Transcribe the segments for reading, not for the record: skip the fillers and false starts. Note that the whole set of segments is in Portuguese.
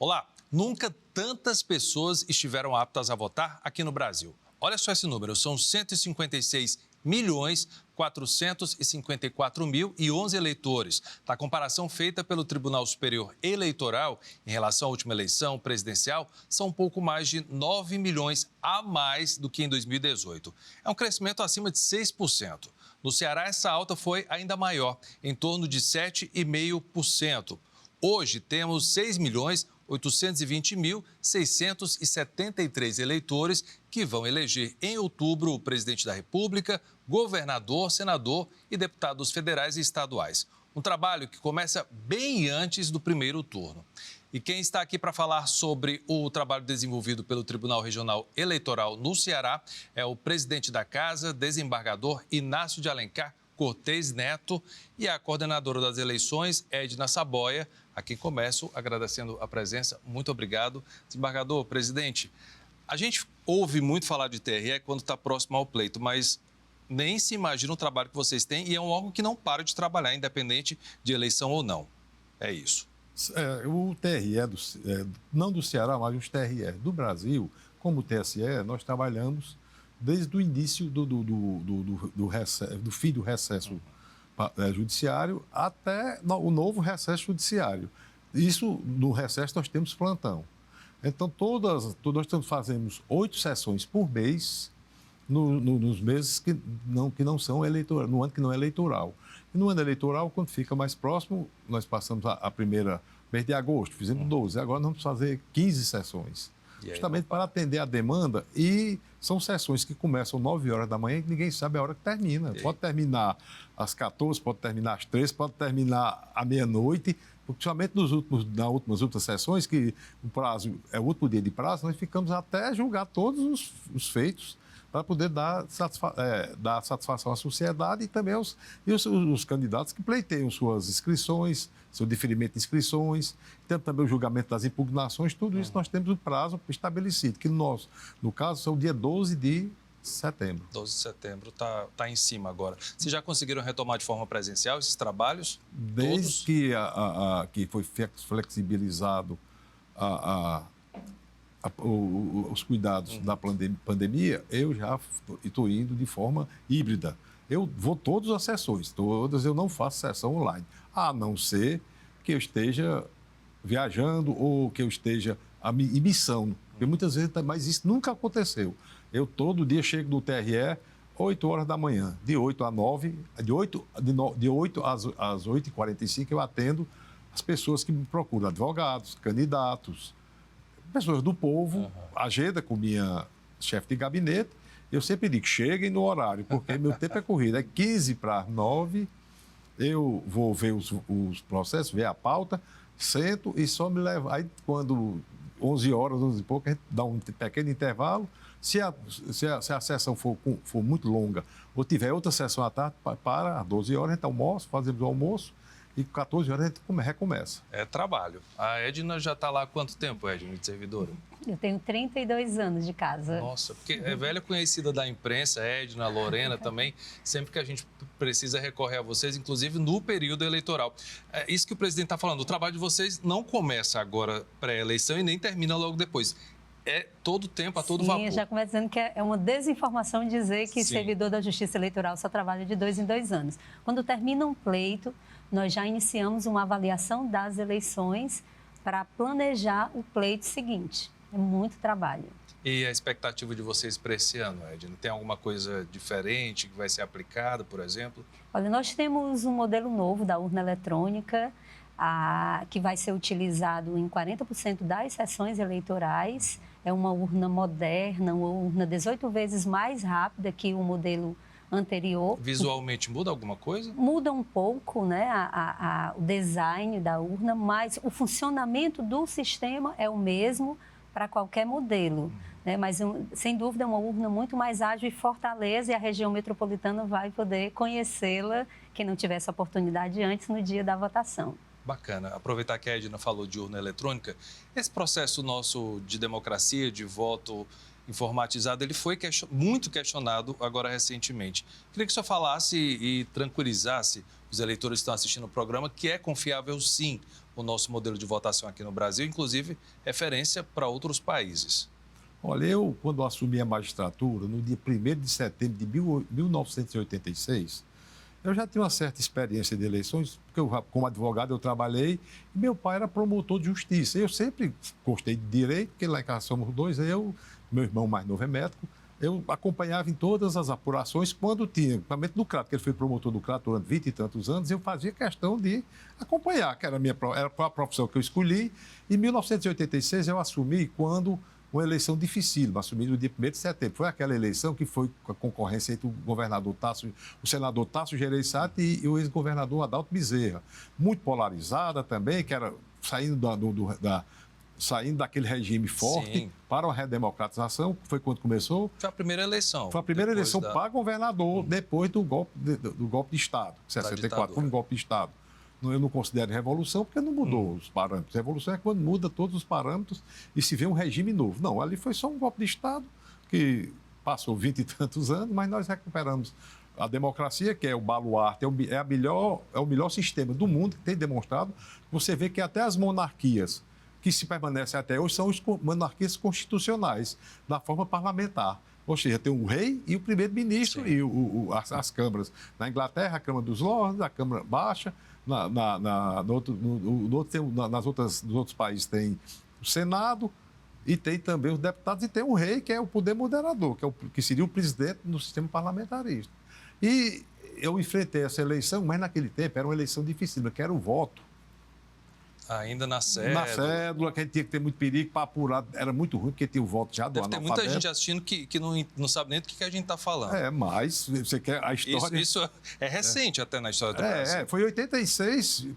Olá, nunca tantas pessoas estiveram aptas a votar aqui no Brasil. Olha só esse número, são 156.454.011 eleitores. Na comparação feita pelo Tribunal Superior Eleitoral, em relação à última eleição presidencial, são um pouco mais de 9 milhões a mais do que em 2018. É um crescimento acima de 6%. No Ceará, essa alta foi ainda maior, em torno de 7,5%. Hoje, temos 6.820.673 eleitores que vão eleger em outubro o presidente da República, governador, senador e deputados federais e estaduais. Um trabalho que começa bem antes do primeiro turno. E quem está aqui para falar sobre o trabalho desenvolvido pelo Tribunal Regional Eleitoral no Ceará é o presidente da Casa, desembargador Inácio de Alencar Cortez Neto, e a coordenadora das eleições, Edna Saboia, a quem começo agradecendo a presença. Muito obrigado. Desembargador, presidente, a gente ouve muito falar de TRE quando está próximo ao pleito, mas nem se imagina o trabalho que vocês têm e é um órgão que não para de trabalhar, independente de eleição ou não. É isso. O TRE, não do Ceará, mas os TRE do Brasil, como o TSE, nós trabalhamos desde o início do fim do recesso judiciário até o novo recesso judiciário. Isso, no recesso, nós temos plantão. Então, nós fazemos 8 sessões por mês nos meses que não são eleitorais, no ano que não é eleitoral. E no ano eleitoral, quando fica mais próximo, nós passamos a primeira mês de agosto, fizemos 12, agora nós vamos fazer 15 sessões. Justamente para atender a demanda, e são sessões que começam 9 horas da manhã e ninguém sabe a hora que termina. Pode terminar às 14, pode terminar às 13, pode terminar à meia-noite, porque somente nas últimas sessões, que o prazo é o último dia de prazo, nós ficamos até julgar todos os feitos para poder dar satisfação à sociedade e também os candidatos que pleiteiam suas inscrições, seu diferimento de inscrições, temos também o julgamento das impugnações, tudo isso nós temos o prazo estabelecido, que no caso, é o dia 12 de setembro. 12 de setembro, tá em cima agora. Vocês já conseguiram retomar de forma presencial esses trabalhos? Desde que foi flexibilizado os cuidados da pandemia, eu já estou indo de forma híbrida. Eu vou todas as sessões, eu não faço sessão online, a não ser que eu esteja viajando ou que eu esteja em missão, porque muitas vezes, mas isso nunca aconteceu. Eu todo dia chego no TRE, 8 horas da manhã, de 8 a 9, de 8 às 8h45 eu atendo as pessoas que me procuram, advogados, candidatos, pessoas do povo, agenda com minha chefe de gabinete. Eu sempre digo, cheguem no horário, porque meu tempo é corrido. É 15 para 9, eu vou ver os processos, ver a pauta, sento e só me levo. Aí, quando 11 horas, 11 e pouco, a gente dá um pequeno intervalo. Se a sessão for muito longa ou tiver outra sessão à tarde, para às 12 horas, a gente almoça, fazemos o almoço. E 14 horas a gente recomeça. É trabalho. A Edna já está lá há quanto tempo, Edna, de servidora? Eu tenho 32 anos de casa. Nossa, porque é velha conhecida da imprensa, Edna, Lorena também, sempre que a gente precisa recorrer a vocês, inclusive no período eleitoral. É isso que o presidente está falando, o trabalho de vocês não começa agora pré-eleição e nem termina logo depois. É todo tempo, a todo vapor. Sim, já começa dizendo que é uma desinformação dizer que servidor da Justiça Eleitoral só trabalha de 2 em 2 anos. Quando termina um pleito, nós já iniciamos uma avaliação das eleições para planejar o pleito seguinte. É muito trabalho. E a expectativa de vocês para esse ano, Edna? Tem alguma coisa diferente que vai ser aplicada, por exemplo? Olha, nós temos um modelo novo da urna eletrônica, que vai ser utilizado em 40% das sessões eleitorais. É uma urna moderna, uma urna 18 vezes mais rápida que o modelo anterior. Visualmente muda alguma coisa? Muda um pouco, né, o design da urna, mas o funcionamento do sistema é o mesmo para qualquer modelo. Né? Mas, sem dúvida, é uma urna muito mais ágil e Fortaleza, e a região metropolitana vai poder conhecê-la, quem não tivesse a oportunidade antes, no dia da votação. Bacana. Aproveitar que a Edna falou de urna eletrônica, esse processo nosso de democracia, de voto informatizado, ele foi muito questionado agora recentemente. Queria que o senhor falasse e tranquilizasse os eleitores que estão assistindo o programa que é confiável, sim, o nosso modelo de votação aqui no Brasil, inclusive referência para outros países. Olha, eu, quando assumi a magistratura, no dia 1º de setembro de 1986, eu já tinha uma certa experiência de eleições, porque eu, como advogado eu trabalhei, e meu pai era promotor de justiça. Eu sempre gostei de direito, porque lá em casa somos dois, eu, meu irmão mais novo é médico, eu acompanhava em todas as apurações quando tinha, principalmente do CRAT, que ele foi promotor do CRAT durante 20 e tantos anos, eu fazia questão de acompanhar, que era a profissão que eu escolhi. Em 1986 eu assumi quando uma eleição difícil, assumi no dia 1º de setembro. Foi aquela eleição que foi com a concorrência entre o senador Tasso Gereissati e o ex-governador Adalto Bezerra. Muito polarizada também, que era saindo daquele regime forte. Sim. Para uma redemocratização, que foi quando começou. Foi a primeira eleição. Foi a primeira eleição para governador, depois do golpe de Estado, 64, foi um golpe de Estado. Eu não considero revolução porque não mudou os parâmetros. Revolução é quando muda todos os parâmetros e se vê um regime novo. Não, ali foi só um golpe de Estado que passou 20 e tantos anos, mas nós recuperamos a democracia, que é o baluarte, é o melhor sistema do mundo, que tem demonstrado. Você vê que até as monarquias que se permanecem até hoje são as monarquias constitucionais, na forma parlamentar. Ou seja, tem o rei e o primeiro-ministro e as câmaras. Na Inglaterra, a Câmara dos Lordes, a Câmara Baixa. Nos outros países tem o Senado e tem também os deputados e tem o rei, que é o poder moderador, que seria o presidente no sistema parlamentarista. E eu enfrentei essa eleição, mas naquele tempo era uma eleição difícil, que era o voto. Ainda na cédula. Na cédula, que a gente tinha que ter muito perigo para apurar. Era muito ruim, porque tinha o voto já do analfabeto. Deve ter muita gente assistindo que não sabe nem do que a gente está falando. Mas você quer a história... Isso é recente até na história do Brasil. Foi em 86,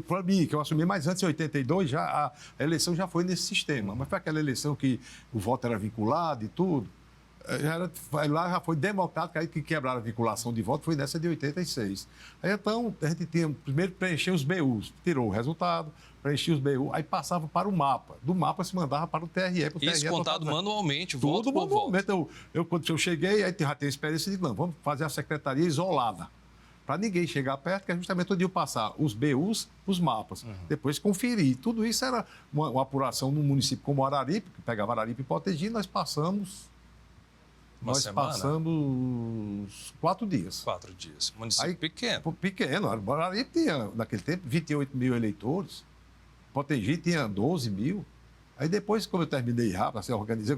para mim, que eu assumi, mas antes, em 82, a eleição já foi nesse sistema. Mas foi aquela eleição que o voto era vinculado e tudo. Lá já foi democrático, aí que quebraram a vinculação de voto, foi nessa de 86. Aí, então, a gente tinha primeiro preencher os BUs, tirou o resultado, preenchia os BUs, aí passava para o mapa. Do mapa se mandava para o TRE. Isso contado manualmente, voto por voto. Quando eu cheguei, aí já tenho experiência, de não, vamos fazer a secretaria isolada, para ninguém chegar perto, que é justamente onde eu passar os BUs, os mapas, depois conferir. Tudo isso era uma apuração num município como Araripe, que pegava Araripe e Potengi, nós passamos 4 dias. 4 dias. Município pequeno. Pequeno. Araripe tinha, naquele tempo, 28 mil eleitores. Potengi tinha 12 mil. Aí depois, como eu terminei rápido, assim, organizei,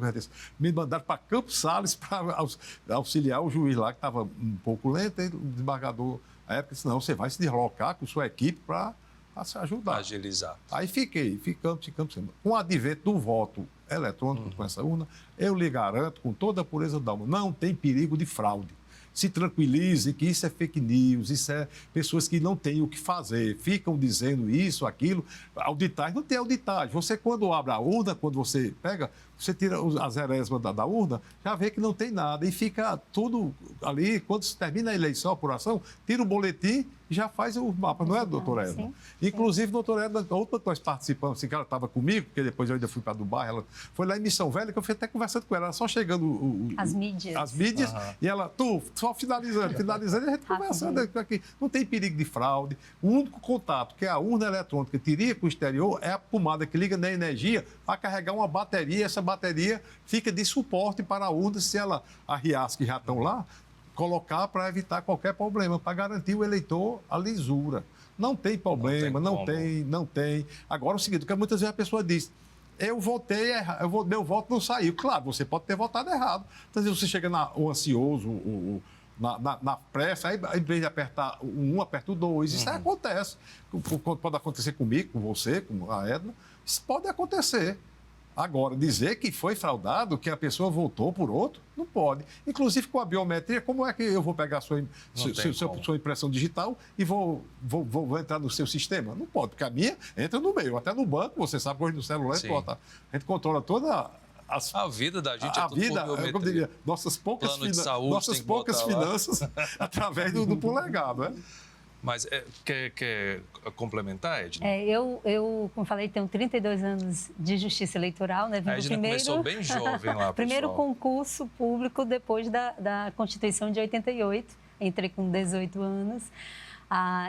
me mandaram para Campos Sales para auxiliar o juiz lá, que estava um pouco lento, e o desembargador, na época, disse, não, você vai se deslocar com sua equipe para se ajudar. Agilizar. Aí ficamos. Com o advento do voto eletrônico com essa urna, eu lhe garanto, com toda a pureza da alma, não tem perigo de fraude. Se tranquilize que isso é fake news, isso é pessoas que não têm o que fazer, ficam dizendo isso, aquilo. Auditagem, não tem auditagem. Você, quando abre a urna, quando você pega, você tira as eresmas da urna, já vê que não tem nada. E fica tudo ali, quando se termina a eleição, a apuração, tira o boletim e já faz o mapa, não é, doutora Edna? Sim. Inclusive, doutora Edna, a outra que nós participamos, assim, que ela estava comigo, porque depois eu ainda fui para Dubai, ela foi lá em Missão Velha, que eu fui até conversando com ela, só chegando as mídias, e ela, só finalizando, e a gente conversando aqui. Não tem perigo de fraude. O único contato que a urna eletrônica teria com o exterior é a tomada que liga na energia a carregar uma bateria. Essa bateria fica de suporte para a urna, se ela arriar as que já estão lá, colocar para evitar qualquer problema, para garantir o eleitor a lisura. Não tem problema, não tem. Agora, o seguinte, porque muitas vezes a pessoa diz, eu votei errado, meu voto não saiu. Claro, você pode ter votado errado. Então, você chega ansioso, na pressa, aí em vez de apertar o 1, aperta o 2. Isso aí acontece. Pode acontecer comigo, com você, com a Edna. Isso pode acontecer. Agora, dizer que foi fraudado, que a pessoa votou por outro, não pode. Inclusive, com a biometria, como é que eu vou pegar a sua impressão digital e vou entrar no seu sistema? Não pode, porque a minha entra no meio. Até no banco, você sabe que hoje no celular a gente controla toda a vida da gente, tudo por biometria. Como diria, nossas poucas finanças através do polegar, não é? Mas quer complementar, Edna? Eu, como falei, tenho 32 anos de justiça eleitoral, né? A Edna começou bem jovem lá, primeiro pessoal. Concurso público depois da Constituição de 88. Entrei com 18 anos.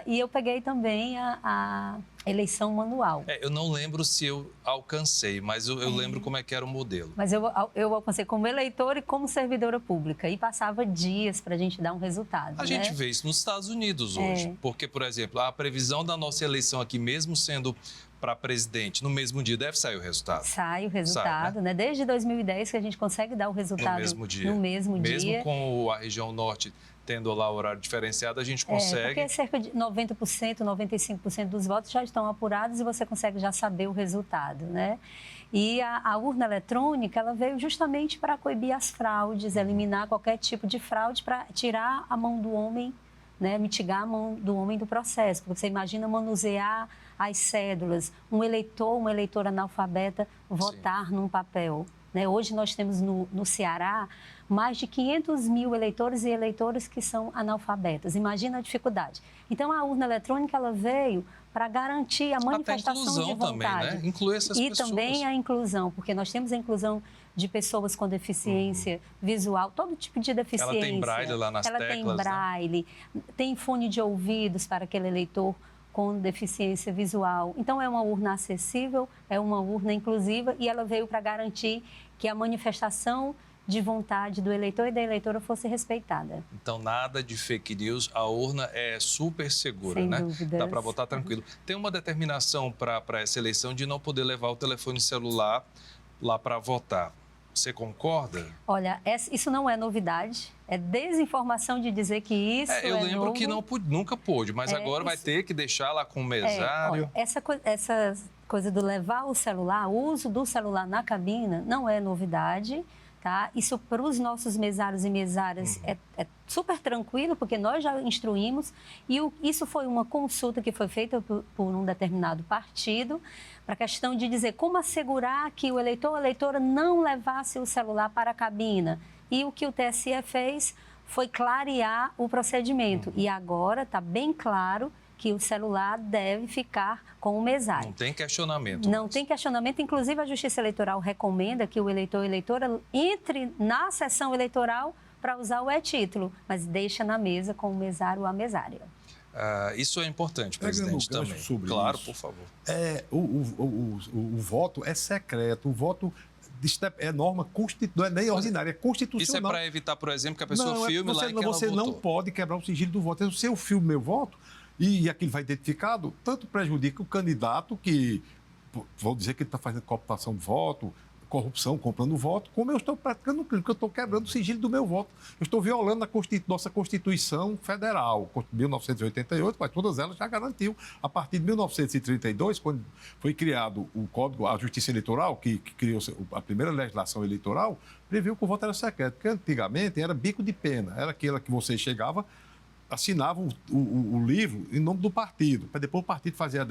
E eu peguei também a eleição manual. Eu não lembro se eu alcancei, mas eu lembro como é que era o modelo. Mas eu alcancei como eleitora e como servidora pública. E passava dias para a gente dar um resultado. A gente vê isso nos Estados Unidos hoje. Porque, por exemplo, a previsão da nossa eleição aqui, mesmo sendo para presidente, no mesmo dia deve sair o resultado. Sai o resultado, né? Desde 2010 que a gente consegue dar o resultado no mesmo dia. Mesmo com a região norte tendo lá o horário diferenciado, a gente consegue... Porque cerca de 90%, 95% dos votos já estão apurados e você consegue já saber o resultado, né? E a urna eletrônica, ela veio justamente para coibir as fraudes, eliminar qualquer tipo de fraude, para tirar a mão do homem, né? Mitigar a mão do homem do processo. Porque você imagina manusear as cédulas, um eleitor, uma eleitora analfabeta votar num papel. Né? Hoje nós temos no Ceará mais de 500 mil eleitores e eleitoras que são analfabetas. Imagina a dificuldade. Então, a urna eletrônica ela veio para garantir a manifestação de vontade. Também, né? Incluir essas pessoas. E também a inclusão, porque nós temos a inclusão de pessoas com deficiência visual, todo tipo de deficiência. Ela tem braille lá nas teclas, tem braille, né? Tem fone de ouvidos para aquele eleitor com deficiência visual. Então, é uma urna acessível, é uma urna inclusiva e ela veio para garantir que a manifestação de vontade do eleitor e da eleitora fosse respeitada. Então, nada de fake news, a urna é super segura, sem né? dúvidas. Dá para votar tranquilo. Tem uma determinação para essa eleição de não poder levar o telefone celular lá para votar. Você concorda? Olha, isso não é novidade. É desinformação de dizer que isso eu lembro novo. Que nunca pôde, mas agora vai ter que deixar lá com o mesário. Olha, essa coisa do levar o celular, o uso do celular na cabina, não é novidade. Tá? Isso para os nossos mesários e mesárias é super tranquilo, porque nós já instruímos e isso foi uma consulta que foi feita por um determinado partido para a questão de dizer como assegurar que o eleitor ou a eleitora não levasse o celular para a cabina. E o que o TSE fez foi clarear o procedimento. E agora está bem claro que o celular deve ficar com o mesário. Não tem questionamento. Não tem questionamento. Inclusive, a Justiça Eleitoral recomenda que o eleitor ou eleitora entre na sessão eleitoral para usar o e-título, mas deixa na mesa com o mesário ou a mesária. Isso é importante, presidente, também. Claro, por favor. O voto é secreto, o voto... É norma constitucional, não é nem ordinária, é constitucional. Isso é para evitar, por exemplo, que a pessoa filme lá e que ela Você votou. não pode quebrar o sigilo do voto. Se eu filmo meu voto e aquilo vai identificado, tanto prejudica o candidato que, vão dizer que ele está fazendo cooptação de voto, corrupção, comprando voto, como eu estou praticando um crime, porque eu estou quebrando o sigilo do meu voto. Eu estou violando a nossa Constituição Federal, 1988, mas todas elas já garantiu. A partir de 1932, quando foi criado o Código, a Justiça Eleitoral, que criou a primeira legislação eleitoral, previu que o voto era secreto, porque antigamente era bico de pena, era aquela que você chegava, assinava o livro em nome do partido, para depois o partido fazer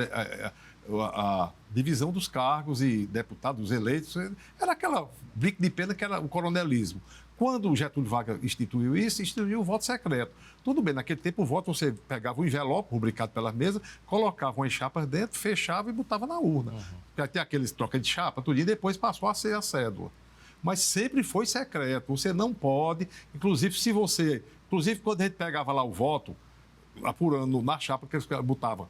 a divisão dos cargos e deputados eleitos. Era aquela bico de pena que era o coronelismo. Quando o Getúlio Vargas instituiu isso, instituiu o voto secreto. Tudo bem, naquele tempo o voto você pegava um envelope rubricado pelas mesas, colocava umas chapas dentro, fechava e botava na urna. Porque tem aqueles troca de chapa, tudo, e depois passou a ser a cédula. Mas sempre foi secreto, você não pode, inclusive quando a gente pegava lá o voto, apurando na chapa que eles botavam,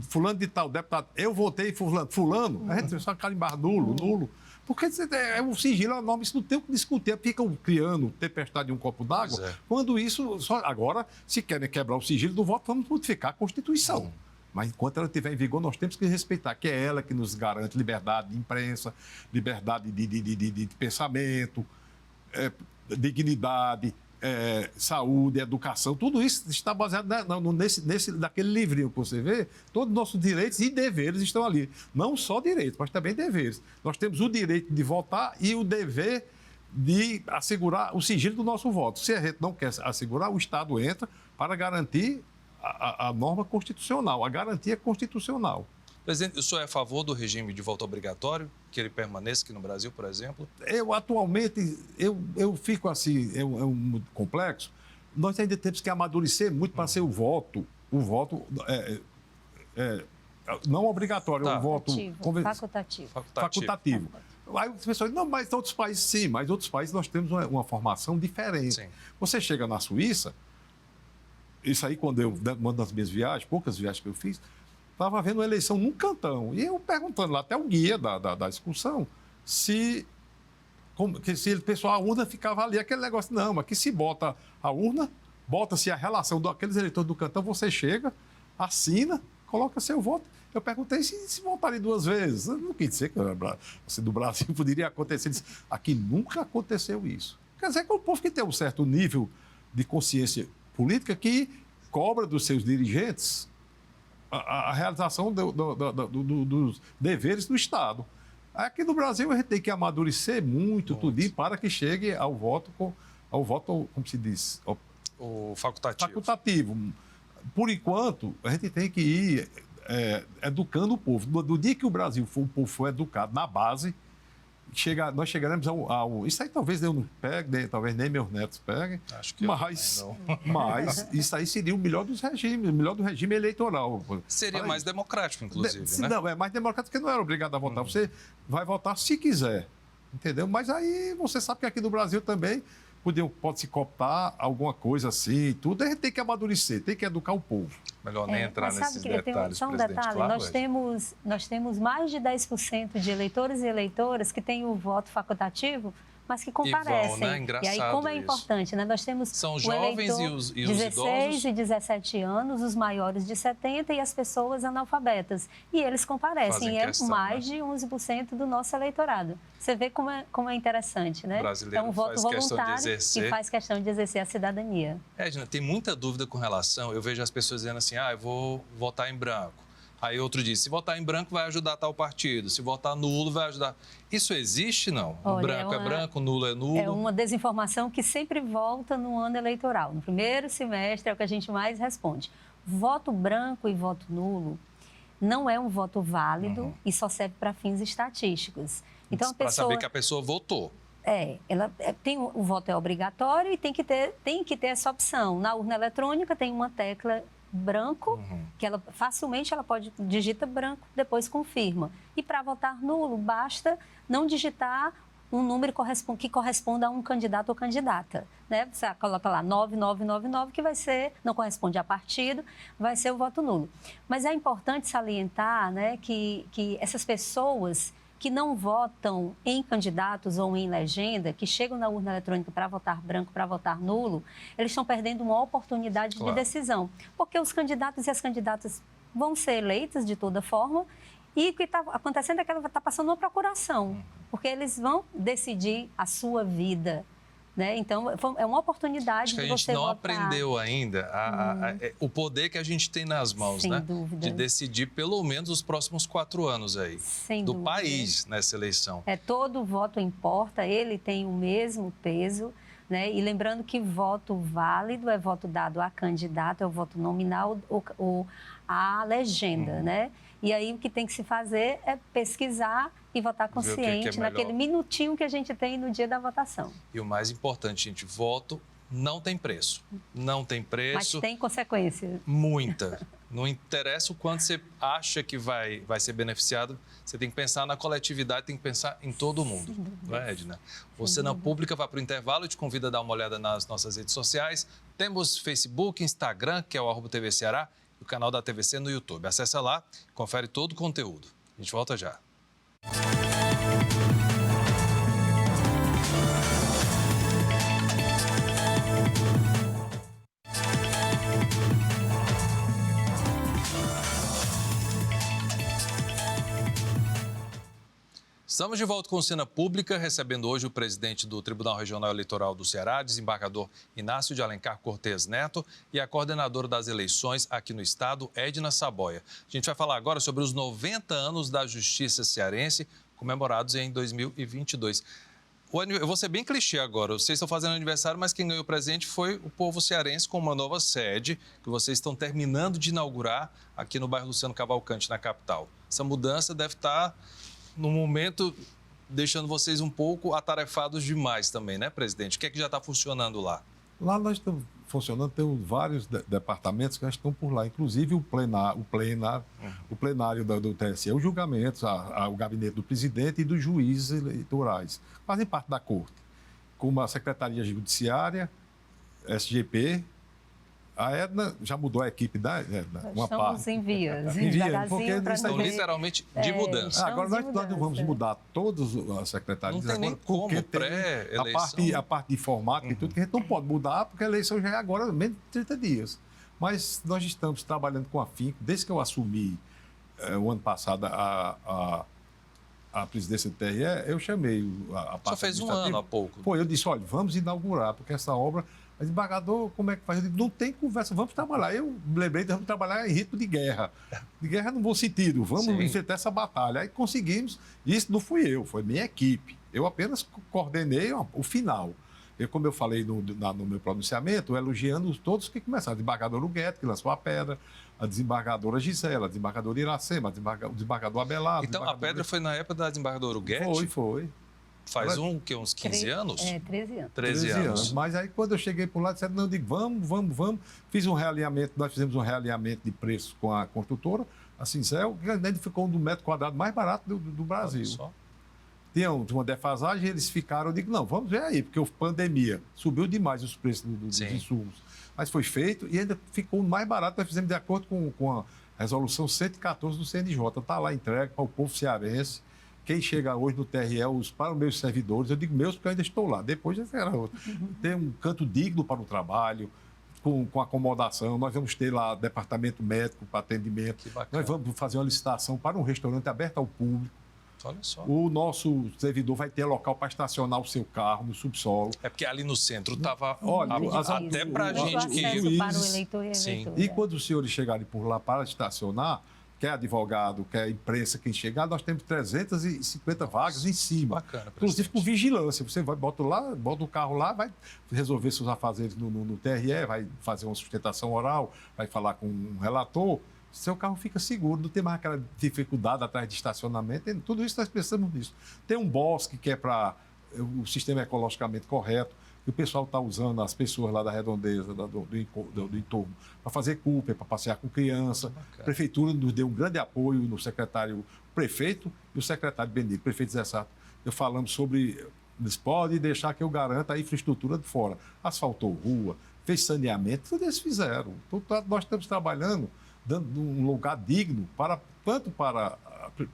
fulano de tal, deputado, eu votei fulano, a gente só carimbar nulo. Porque é um sigilo, é uma norma, isso não tem o que discutir, ficam criando tempestade em um copo d'água, quando isso, agora, se querem quebrar o sigilo do voto, vamos modificar a Constituição. Mas enquanto ela estiver em vigor, nós temos que respeitar, que é ela que nos garante liberdade de imprensa, liberdade de pensamento, dignidade, saúde, educação, tudo isso está baseado naquele livrinho que você vê, todos os nossos direitos e deveres estão ali. Não só direitos, mas também deveres. Nós temos o direito de votar e o dever de assegurar o sigilo do nosso voto. Se a gente não quer assegurar, o Estado entra para garantir a norma constitucional, a garantia constitucional. Presidente, o senhor é a favor do regime de voto obrigatório, que ele permaneça aqui no Brasil, por exemplo? Atualmente, eu fico assim, é um complexo. Nós ainda temos que amadurecer muito para ser o voto o voto não obrigatório, Tá. o voto facultativo. Aí as pessoas não, mas outros países sim, mas outros países nós temos uma formação diferente. Sim. Você chega na Suíça, isso aí quando uma das minhas viagens, poucas viagens que eu fiz, estava vendo uma eleição num cantão. E eu perguntando lá, até o guia da excursão, se o pessoal, a urna ficava ali, aquele negócio, não, mas que se bota a urna, bota-se a relação daqueles eleitores do cantão, você chega, assina, coloca seu voto. Eu perguntei se votarem 2 vezes. Eu não quis dizer que do Brasil poderia acontecer. Aqui nunca aconteceu isso. Quer dizer que é um povo que tem um certo nível de consciência política que cobra dos seus dirigentes a realização dos deveres do Estado. Aqui no Brasil a gente tem que amadurecer muito tudinho para que chegue ao voto, como se diz? O facultativo. Facultativo. Por enquanto, a gente tem que ir educando o povo. Do dia que o Brasil o povo for educado na base, nós chegaremos ao... Isso aí talvez eu não pegue, talvez nem meus netos peguem, Acho que mas isso aí seria o melhor dos regimes, o melhor do regime eleitoral. Seria mais democrático, inclusive, né? Não, é mais democrático porque não era obrigado a votar. Você vai votar se quiser, entendeu? Mas aí você sabe que aqui no Brasil também pode se cooptar alguma coisa assim e tudo. A gente tem que amadurecer, tem que educar o povo. Melhor nem entrar nesses que detalhes, só um presidente. detalhe, Claro, nós temos mais de 10% de eleitores e eleitoras que têm o voto facultativo, mas que comparecem. vão, né? E aí, como é isso. importante, né? Nós temos São o jovens eleitor e os 16 idosos? e 17 anos, os maiores de 70 e as pessoas analfabetas. E eles comparecem, Fazem é questão, mais né? de 11% do nosso eleitorado. Você vê como é interessante, né? O brasileiro um voto faz questão de voluntário exercer. e faz questão de exercer a cidadania. Edna, tem muita dúvida com relação, eu vejo as pessoas dizendo assim, eu vou votar em branco. Aí outro diz, se votar em branco vai ajudar tal partido, se votar nulo vai ajudar... Isso existe, não? Olha, branco é branco, nulo é nulo? É uma desinformação que sempre volta no ano eleitoral. No primeiro semestre é o que a gente mais responde. Voto branco e voto nulo não é um voto válido e só serve para fins estatísticos. Então, para saber que a pessoa votou. O voto é obrigatório e tem que ter essa opção. Na urna eletrônica tem uma tecla branco, que facilmente ela pode digita branco, depois confirma. E para votar nulo, basta não digitar um número que corresponda a um candidato ou candidata, né? Você coloca lá 9999, que não corresponde a partido, vai ser o voto nulo. Mas é importante salientar, né, que essas pessoas que não votam em candidatos ou em legenda, que chegam na urna eletrônica para votar branco, para votar nulo, eles estão perdendo uma oportunidade de decisão. Porque os candidatos e as candidatas vão ser eleitos de toda forma e o que está acontecendo é que ela está passando uma procuração, porque eles vão decidir a sua vida. Né? Então, é uma oportunidade de você votar. Acho que a gente não aprendeu ainda o poder que a gente tem nas mãos, Sem né? dúvida. De decidir pelo menos os próximos 4 anos aí. Sem do dúvida. país nessa eleição. Todo voto importa, ele tem o mesmo peso, né? E lembrando que voto válido é voto dado a candidato, é o voto nominal ou a legenda, né? E aí o que tem que se fazer é pesquisar e votar consciente naquele minutinho que a gente tem no dia da votação. E o mais importante, gente, voto não tem preço. Não tem preço. Mas tem consequência. Muita. Não interessa o quanto você acha que vai ser beneficiado, você tem que pensar na coletividade, tem que pensar em todo mundo. Não é, Edna? Você na Pública vai para o intervalo, eu te convido a dar uma olhada nas nossas redes sociais. Temos Facebook, Instagram, que é o @TV Ceará, e o canal da TVC no YouTube. Acesse lá, confere todo o conteúdo. A gente volta já. Estamos de volta com o Cena Pública, recebendo hoje o presidente do Tribunal Regional Eleitoral do Ceará, desembargador Inácio de Alencar Cortes Neto, e a coordenadora das eleições aqui no estado, Edna Saboia. A gente vai falar agora sobre os 90 anos da Justiça Cearense, comemorados em 2022. Eu vou ser bem clichê agora, vocês estão fazendo aniversário, mas quem ganhou o presente foi o povo cearense com uma nova sede, que vocês estão terminando de inaugurar aqui no bairro Luciano Cavalcante, na capital. Essa mudança deve estar, no momento, deixando vocês um pouco atarefados demais também, né, presidente? O que é que já está funcionando lá? Lá nós estamos funcionando, temos vários departamentos que já estão por lá, inclusive o plenário do TSE, os julgamentos, o gabinete do presidente e dos juízes eleitorais, fazem parte da corte, como a Secretaria Judiciária, SGP. A Edna já mudou a equipe uma parte. Estamos em vias, porque para estão literalmente de mudança. Agora nós não vamos mudar todas as secretarias. Não tem nem como, pré-eleição. A parte de informática e tudo, que a gente não pode mudar, porque a eleição já é agora menos de 30 dias. Mas nós estamos trabalhando com afinco, desde que eu assumi o ano passado a presidência do TRE, eu chamei a parte. Só fez um ano há pouco. Foi, eu disse, olha, vamos inaugurar, porque essa obra... Mas, desembargador, como é que faz? Eu digo, não tem conversa, vamos trabalhar. Eu lembrei de vamos trabalhar em ritmo de guerra. De guerra no bom sentido, vamos enfrentar essa batalha. Aí conseguimos, isso não fui eu, foi minha equipe. Eu apenas coordenei o final. Como eu falei no meu pronunciamento, elogiando todos que começaram. A desembargadora Huguete, que lançou a pedra, a desembargadora Gisela, a desembargadora Iracema, o desembargador Abelardo. Então, a pedra foi na época da desembargadora Huguete? Foi. Faz uns 15 anos? 13 anos. 13 anos. Mas aí, quando eu cheguei por lá, disseram, não, eu digo, vamos. Fiz um realinhamento, nós fizemos um realinhamento de preços com a construtora, a Cincel, que ficou um do metro quadrado mais barato do Brasil. Tinha uma defasagem, eles ficaram, eu digo, não, vamos ver aí, porque houve pandemia, subiu demais os preços dos insumos. Mas foi feito e ainda ficou mais barato, nós fizemos de acordo com a resolução 114 do CNJ. Está lá entregue para o povo cearense. Quem chega hoje no TRE, para os meus servidores, eu digo meus porque eu ainda estou lá, depois já será outro. Tem um canto digno para o trabalho, com acomodação, nós vamos ter lá departamento médico para atendimento, nós vamos fazer uma licitação para um restaurante aberto ao público. Olha só. O nosso servidor vai ter local para estacionar o seu carro no subsolo. É porque ali no centro estava... até para a gente que... Para o eleitor e eleitor. E quando os senhores chegarem por lá para estacionar, quer advogado, quer imprensa, quem chegar, nós temos 350 vagas em cima. Bacana, inclusive com vigilância. Você bota o carro lá, vai resolver seus afazeres no TRE, vai fazer uma sustentação oral, vai falar com um relator. Seu carro fica seguro, não tem mais aquela dificuldade atrás de estacionamento. Tudo isso nós pensamos nisso. Tem um bosque que é para o sistema ecologicamente correto, que o pessoal está usando, as pessoas lá da redondeza, do entorno, para fazer Cooper, para passear com criança. A prefeitura nos deu um grande apoio no prefeito e o secretário Benedito, prefeito Zé Sato. Eu falamos sobre, eles podem deixar que eu garanta a infraestrutura de fora. Asfaltou rua, fez saneamento, tudo eles fizeram. Então, nós estamos trabalhando, dando um lugar digno tanto para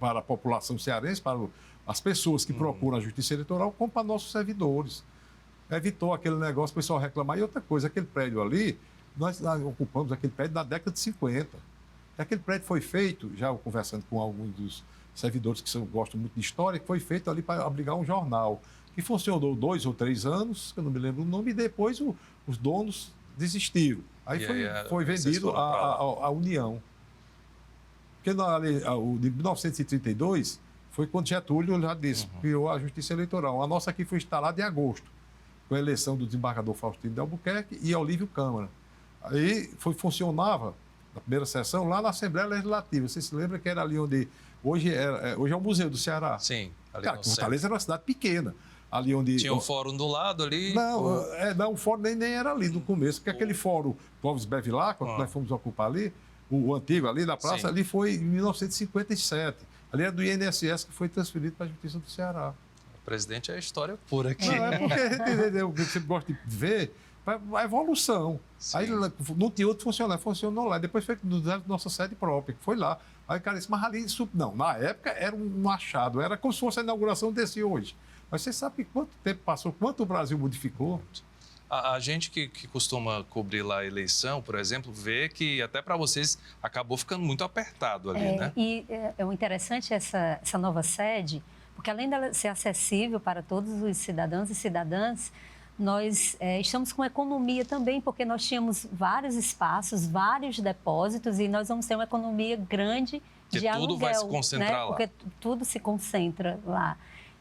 a população cearense, para as pessoas que procuram a justiça eleitoral, como para nossos servidores. Evitou aquele negócio, o pessoal reclamar. E outra coisa, aquele prédio ali, nós ocupamos aquele prédio na década de 50. E aquele prédio foi feito, já conversando com alguns dos servidores que gostam muito de história, que foi feito ali para abrigar um jornal, que funcionou 2 ou 3 anos, eu não me lembro o nome, e depois os donos desistiram. Aí foi vendido à União. Porque de 1932 foi quando Getúlio já disse, criou a Justiça Eleitoral. A nossa aqui foi instalada em agosto, com a eleição do desembargador Faustino de Albuquerque e Olívio Câmara. Aí funcionava, na primeira sessão, lá na Assembleia Legislativa. Você se lembra que era ali onde... Hoje é o Museu do Ceará. Sim. Fortaleza era uma cidade pequena. Ali onde... Tinha um fórum do lado ali? Não, o fórum nem era ali no começo, porque aquele fórum Clóvis Bevilacqua, quando nós fomos ocupar ali, o antigo ali da praça, ali foi em 1957. Ali era do INSS que foi transferido para a Justiça do Ceará. O presidente é a história pura aqui. Não, é porque o que você gosta de ver a evolução. Sim. Aí não tinha outro funcionário, funcionou lá. Depois foi nossa sede própria, que foi lá. Aí o cara disse, mas ali isso... Não, na época era um achado, era como se fosse a inauguração desse hoje. Mas você sabe quanto tempo passou, quanto o Brasil modificou? A gente que costuma cobrir lá a eleição, por exemplo, vê que até para vocês acabou ficando muito apertado ali, né? E é interessante essa nova sede, porque além dela ser acessível para todos os cidadãos e cidadãs, nós estamos com economia também, porque nós tínhamos vários espaços, vários depósitos, e nós vamos ter uma economia grande de aluguel. Tudo vai se concentrar lá. Porque tudo se concentra lá.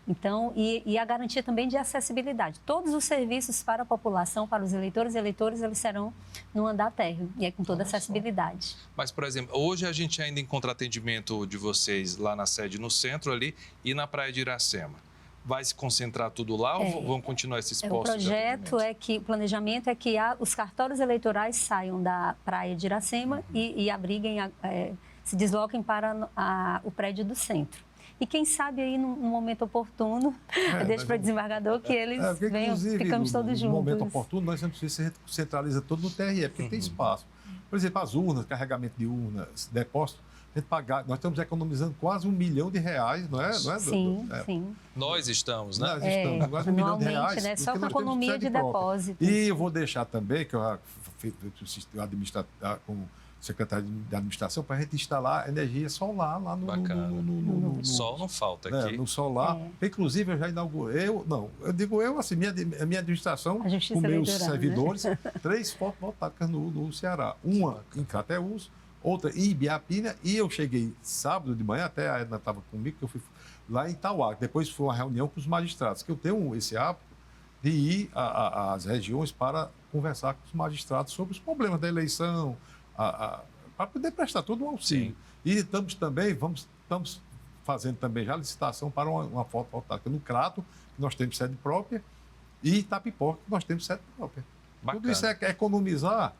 Então, e a garantia também de acessibilidade. Todos os serviços para a população, para os eleitores e eleitores, eles serão no andar térreo, e é com toda acessibilidade. Mas, por exemplo, hoje a gente ainda encontra atendimento de vocês lá na sede no centro ali e na Praia de Iracema. vai se concentrar tudo lá ou vão continuar esses postos? O planejamento é que os cartórios eleitorais saiam da praia de Iracema e abriguem, se desloquem para o prédio do centro. E quem sabe aí, no momento oportuno, deixa para o desembargador que eles venham, ficamos todos juntos. No momento oportuno, nós vamos ver se centraliza tudo no TRE, porque tem espaço. Por exemplo, as urnas, carregamento de urnas, depósito, nós estamos economizando quase R$1 milhão, não é? Sim, sim. Nós estamos, né? Nós estamos quase R$1 milhão, né? Só com economia de depósitos. E eu vou deixar também, que eu já fiz com secretário de administração, para a gente instalar energia solar lá no... Bacana. Sol não falta aqui. No solar. Inclusive, eu já inaugurei... assim, minha administração, com meus servidores, 3 fotovoltaicas no Ceará. Uma em Crateús, outra em Ibiapina, e eu cheguei sábado de manhã, até a Edna estava comigo, que eu fui lá em Itauá. Depois foi uma reunião com os magistrados, que eu tenho esse hábito de ir às regiões para conversar com os magistrados sobre os problemas da eleição, para poder prestar todo um auxílio. Sim. E estamos fazendo também já licitação para uma fotovoltaica no Crato, que nós temos sede própria, e Itapipoca, que nós temos sede própria. Bacana. Tudo isso é economizar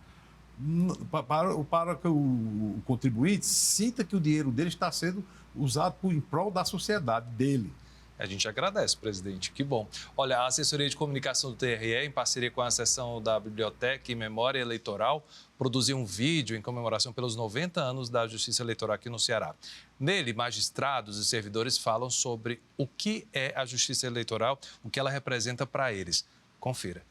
para que o contribuinte sinta que o dinheiro dele está sendo usado em prol da sociedade dele. A gente agradece, presidente, que bom. Olha, a assessoria de comunicação do TRE, em parceria com a seção da Biblioteca e Memória Eleitoral, produziu um vídeo em comemoração pelos 90 anos da Justiça Eleitoral aqui no Ceará. Nele, magistrados e servidores falam sobre o que é a Justiça Eleitoral, o que ela representa para eles. Confira.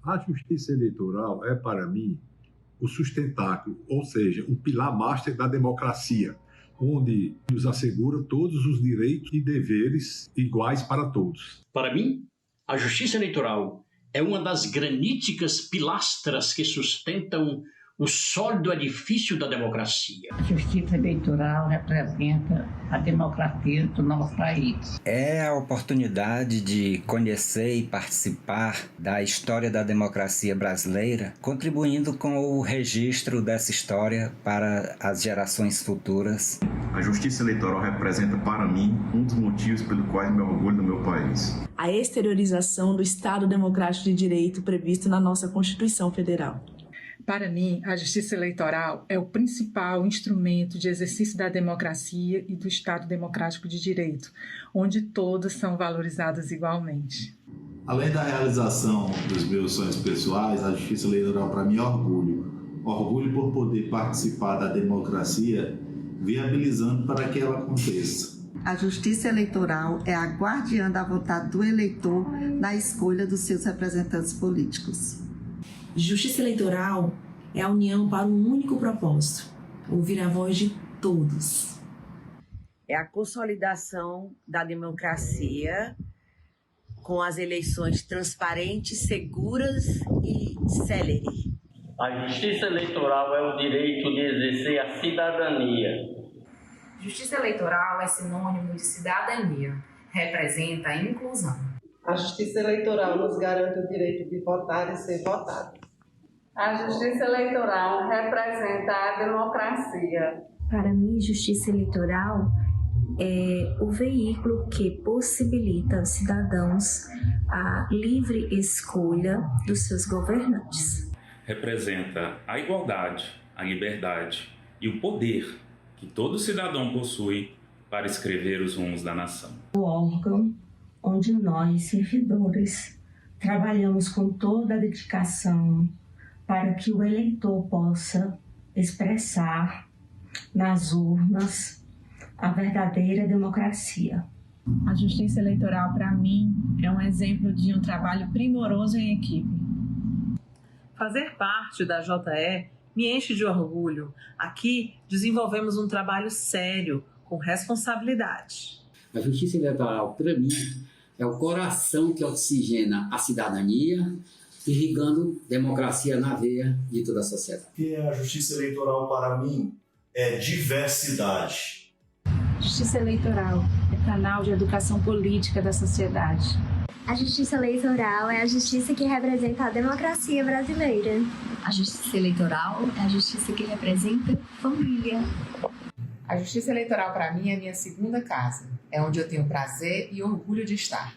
A justiça eleitoral é, para mim, o sustentáculo, ou seja, um pilar master da democracia, onde nos assegura todos os direitos e deveres iguais para todos. Para mim, a justiça eleitoral é uma das graníticas pilastras que sustentam o sólido edifício da democracia. A justiça eleitoral representa a democracia do nosso país. É a oportunidade de conhecer e participar da história da democracia brasileira, contribuindo com o registro dessa história para as gerações futuras. A justiça eleitoral representa, para mim, um dos motivos pelo qual me orgulho do meu país. A exteriorização do Estado Democrático de Direito previsto na nossa Constituição Federal. Para mim, a justiça eleitoral é o principal instrumento de exercício da democracia e do Estado Democrático de Direito, onde todas são valorizadas igualmente. Além da realização dos meus sonhos pessoais, a justiça eleitoral para mim é orgulho. Orgulho por poder participar da democracia, viabilizando para que ela aconteça. A justiça eleitoral é a guardiã da vontade do eleitor na escolha dos seus representantes políticos. Justiça eleitoral é a união para um único propósito: ouvir a voz de todos. É a consolidação da democracia com as eleições transparentes, seguras e céleres. A justiça eleitoral é o direito de exercer a cidadania. Justiça eleitoral é sinônimo de cidadania, representa a inclusão. A justiça eleitoral nos garante o direito de votar e ser votado. A justiça eleitoral representa a democracia. Para mim, justiça eleitoral é o veículo que possibilita aos cidadãos a livre escolha dos seus governantes. Representa a igualdade, a liberdade e o poder que todo cidadão possui para escrever os rumos da nação. O órgão onde nós, servidores, trabalhamos com toda a dedicação para que o eleitor possa expressar nas urnas a verdadeira democracia. A justiça eleitoral, para mim, é um exemplo de um trabalho primoroso em equipe. Fazer parte da JE me enche de orgulho. Aqui desenvolvemos um trabalho sério, com responsabilidade. A justiça eleitoral, para mim, é o coração que oxigena a cidadania, irrigando democracia na veia de toda a sociedade. E a justiça eleitoral, para mim, é diversidade. Justiça Eleitoral é canal de educação política da sociedade. A justiça eleitoral é a justiça que representa a democracia brasileira. A justiça eleitoral é a justiça que representa família. A justiça eleitoral, para mim, é minha segunda casa. É onde eu tenho prazer e orgulho de estar.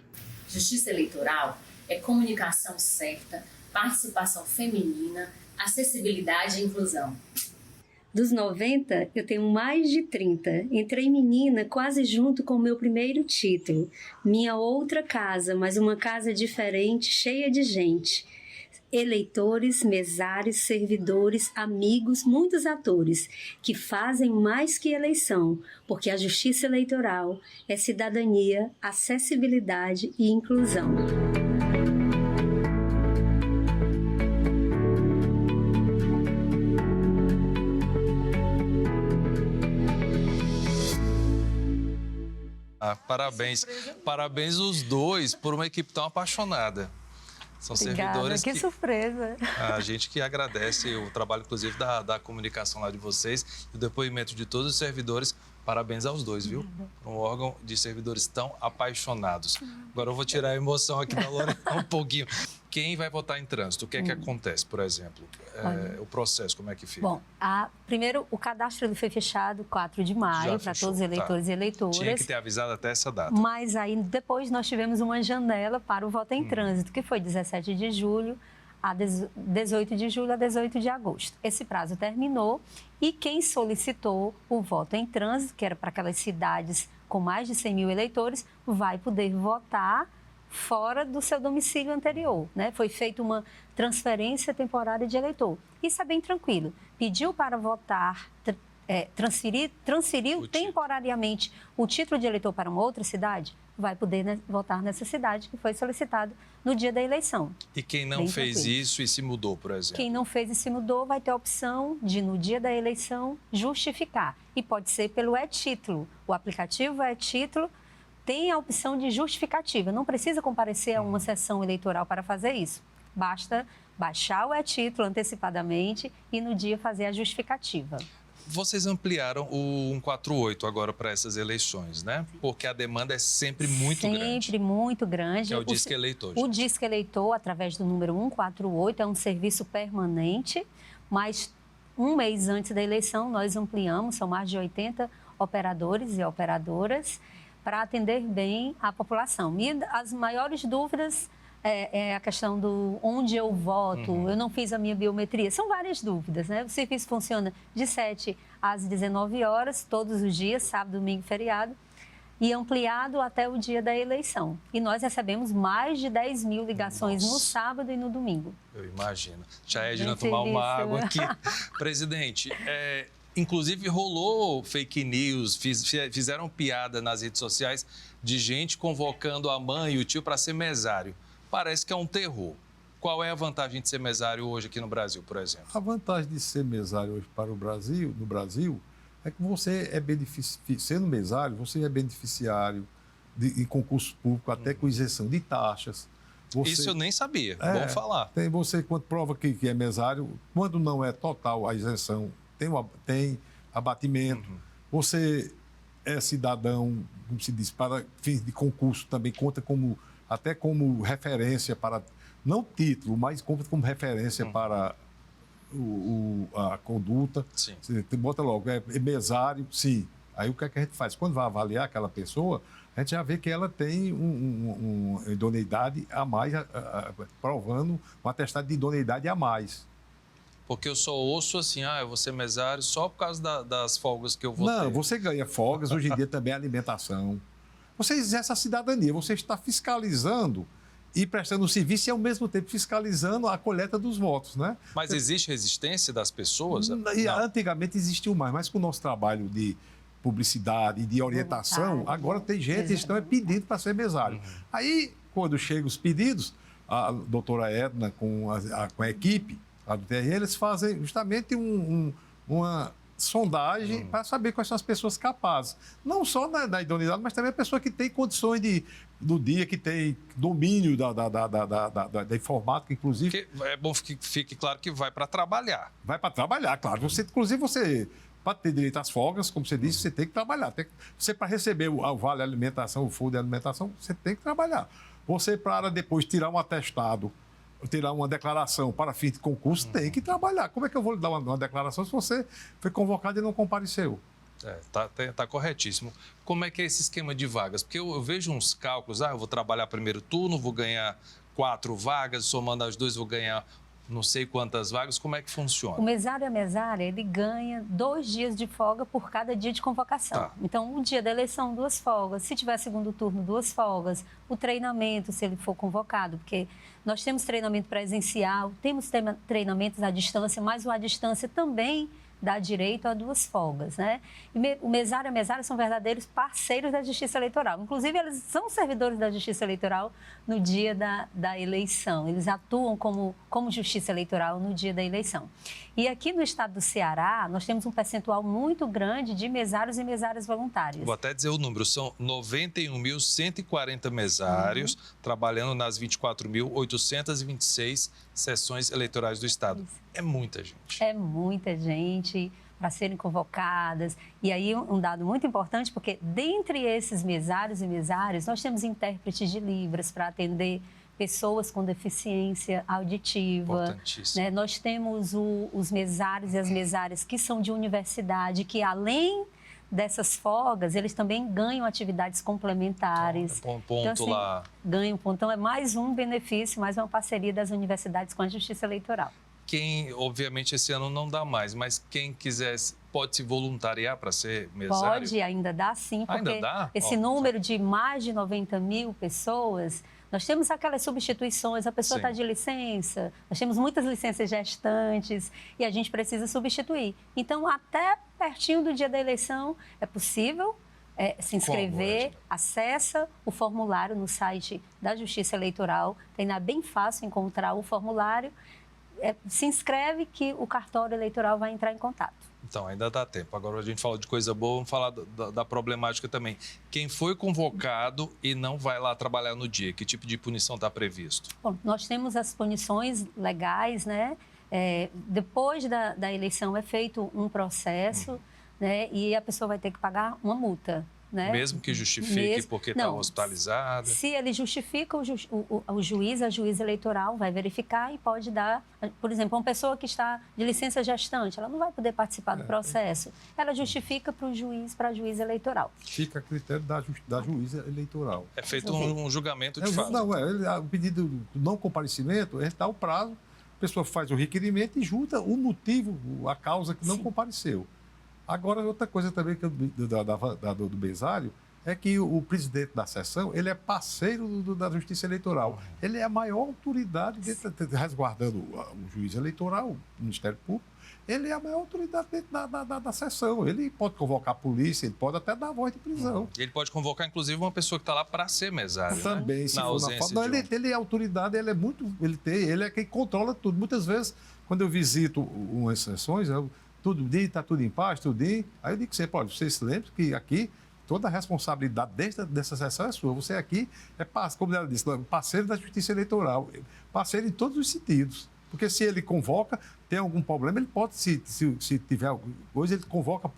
Justiça eleitoral é comunicação certa, participação feminina, acessibilidade e inclusão. Dos 90, eu tenho mais de 30. Entrei menina quase junto com o meu primeiro título. Minha outra casa, mas uma casa diferente, cheia de gente. Eleitores, mesários, servidores, amigos, muitos atores que fazem mais que eleição, porque a justiça eleitoral é cidadania, acessibilidade e inclusão. Parabéns os dois por uma equipe tão apaixonada. São Obrigada, servidores que surpresa. A gente que agradece o trabalho, inclusive, da comunicação lá de vocês e o depoimento de todos os servidores. Parabéns aos dois, viu? Um órgão de servidores tão apaixonados. Agora eu vou tirar a emoção aqui da Lorena um pouquinho. Quem vai votar em trânsito? O que é que acontece, por exemplo? O processo, como é que fica? Bom, primeiro, o cadastro ele foi fechado 4 de maio para todos os eleitores e eleitoras. Tinha que ter avisado até essa data. Mas aí depois nós tivemos uma janela para o voto em trânsito, que foi 17 de julho a 18 de julho a 18 de agosto. Esse prazo terminou e quem solicitou o voto em trânsito, que era para aquelas cidades com mais de 100 mil eleitores, vai poder votar fora do seu domicílio anterior, né? Foi feita uma transferência temporária de eleitor. Isso é bem tranquilo. Pediu para votar, transferiu temporariamente o título de eleitor para uma outra cidade, vai poder votar nessa cidade que foi solicitado no dia da eleição. E quem não fez isso e se mudou, por exemplo? Quem não fez e se mudou vai ter a opção de, no dia da eleição, justificar. E pode ser pelo e-título. O aplicativo e-título tem a opção de justificativa. Não precisa comparecer a uma sessão eleitoral para fazer isso. Basta baixar o e-título antecipadamente e no dia fazer a justificativa. Vocês ampliaram o 148 agora para essas eleições, né? Porque a demanda é sempre muito grande. Sempre muito grande. É o Disque Eleitor. O Disque Eleitor, através do número 148, é um serviço permanente, mas um mês antes da eleição nós ampliamos, são mais de 80 operadores e operadoras, para atender bem a população. E as maiores dúvidas é a questão do onde eu voto, eu não fiz a minha biometria. São várias dúvidas, né? O serviço funciona de 7 às 19 horas, todos os dias, sábado, domingo, feriado, e ampliado até o dia da eleição. E nós recebemos mais de 10 mil ligações no sábado e no domingo. Eu imagino. Deixa a Edna tomar uma água aqui. Presidente, inclusive rolou fake news, fizeram piada nas redes sociais de gente convocando a mãe e o tio para ser mesário. Parece que é um terror. Qual é a vantagem de ser mesário hoje aqui no Brasil, por exemplo? A vantagem de ser mesário hoje para o Brasil, no Brasil, é que você sendo mesário, você é beneficiário de concurso público, até com isenção de taxas. Isso eu nem sabia, bom falar. Você, quando prova que é mesário, quando não é total a isenção, tem abatimento. Você é cidadão, como se diz, para fins de concurso também conta até como referência para, não título, mas conta como referência para a conduta. Sim. Você bota logo, é mesário, sim. Aí o que é que a gente faz? Quando vai avaliar aquela pessoa, a gente já vê que ela tem uma idoneidade a mais, provando um atestado de idoneidade a mais. Porque eu só ouço assim, eu vou ser mesário só por causa das folgas que eu vou ter. Não, você ganha folgas, hoje em dia também alimentação. Você exerce a cidadania, você está fiscalizando e prestando um serviço e, ao mesmo tempo, fiscalizando a coleta dos votos, né? Mas existe resistência das pessoas? Não. Antigamente existiu mais, mas com o nosso trabalho de publicidade e de orientação, agora tem gente que estão pedindo para ser mesário. Aí, quando chegam os pedidos, a doutora Edna com a equipe lá do TRE, eles fazem justamente uma sondagem para saber quais são as pessoas capazes. Não só na idoneidade, mas também a pessoa que tem condições do dia, que tem domínio da informática, inclusive. É bom que fique claro que vai para trabalhar. Vai para trabalhar, claro. Inclusive, você para ter direito às folgas, como você disse, você tem que trabalhar. Você, para receber o vale alimentação, o fundo de alimentação, você tem que trabalhar. Você, para depois tirar um atestado, tirar uma declaração para fim de concurso, tem que trabalhar. Como é que eu vou lhe dar uma declaração se você foi convocado e não compareceu? Tá corretíssimo. Como é que é esse esquema de vagas? Porque eu vejo uns cálculos, eu vou trabalhar primeiro turno, vou ganhar 4 vagas, somando as 2 vou ganhar não sei quantas vagas. Como é que funciona? O mesário e a mesária, ele ganha 2 dias de folga por cada dia de convocação. Tá. Então, o dia da eleição, 2 folgas. Se tiver segundo turno, 2 folgas. O treinamento, se ele for convocado, porque nós temos treinamento presencial, temos treinamentos à distância, mas o à distância também dá direito a 2 folgas, né? E o mesário e a mesária são verdadeiros parceiros da Justiça Eleitoral. Inclusive, eles são servidores da Justiça Eleitoral no dia da eleição. Eles atuam como Justiça Eleitoral no dia da eleição. E aqui no estado do Ceará, nós temos um percentual muito grande de mesários e mesárias voluntárias. Vou até dizer o número, são 91.140 mesários trabalhando nas 24.826 sessões eleitorais do estado. É muita gente. É muita gente para serem convocadas. E aí um dado muito importante, porque dentre esses mesários e mesárias, nós temos intérpretes de Libras para atender pessoas com deficiência auditiva. Né? Nós temos os mesários e as mesárias que são de universidade, que além dessas folgas, eles também ganham atividades complementares. Ponto então, assim, lá. Ganham ponto. Então, é mais um benefício, mais uma parceria das universidades com a Justiça Eleitoral. Obviamente, esse ano não dá mais, mas quem quiser pode se voluntariar para ser mesário? Pode, ainda dá sim, porque ainda dá? Esse número de mais de 90 mil pessoas, nós temos aquelas substituições, a pessoa está de licença, nós temos muitas licenças gestantes e a gente precisa substituir. Então, até pertinho do dia da eleição, é possível se inscrever, acessa o formulário no site da Justiça Eleitoral, tem bem fácil encontrar o formulário, se inscreve que o cartório eleitoral vai entrar em contato. Então, ainda dá tempo. Agora a gente falou de coisa boa, vamos falar da problemática também. Quem foi convocado e não vai lá trabalhar no dia, que tipo de punição está previsto? Bom, nós temos as punições legais, né? Depois da eleição é feito um processo, né? E a pessoa vai ter que pagar uma multa. Né? Mesmo que justifique porque está hospitalizada? Se ele justifica, o juiz, a juíza eleitoral vai verificar e pode dar, por exemplo, uma pessoa que está de licença gestante, ela não vai poder participar do processo. Ela justifica para o juiz, para a juíza eleitoral. Fica a critério da juíza eleitoral. É feito um julgamento de fato. Não, o pedido de não comparecimento, ele dá o prazo, a pessoa faz o requerimento e junta o motivo, a causa que não compareceu. Agora, outra coisa também do mesário é que o presidente da sessão, ele é parceiro da Justiça Eleitoral. Ele é a maior autoridade, resguardando o juiz eleitoral, o Ministério Público, ele é a maior autoridade dentro da sessão. Ele pode convocar a polícia, ele pode até dar voz de prisão. Ele pode convocar, inclusive, uma pessoa que está lá para ser mesário. Também, né? se for na forma. Ele é autoridade, ele é quem controla tudo. Muitas vezes, quando eu visito umas sessões, todo dia está tudo em paz, tudo dia. Aí eu digo que você se lembra que aqui toda a responsabilidade dessa sessão é sua. Você aqui como ela disse, parceiro da Justiça Eleitoral, parceiro em todos os sentidos. Porque se ele convoca, tem algum problema, ele pode, se tiver alguma coisa, ele convoca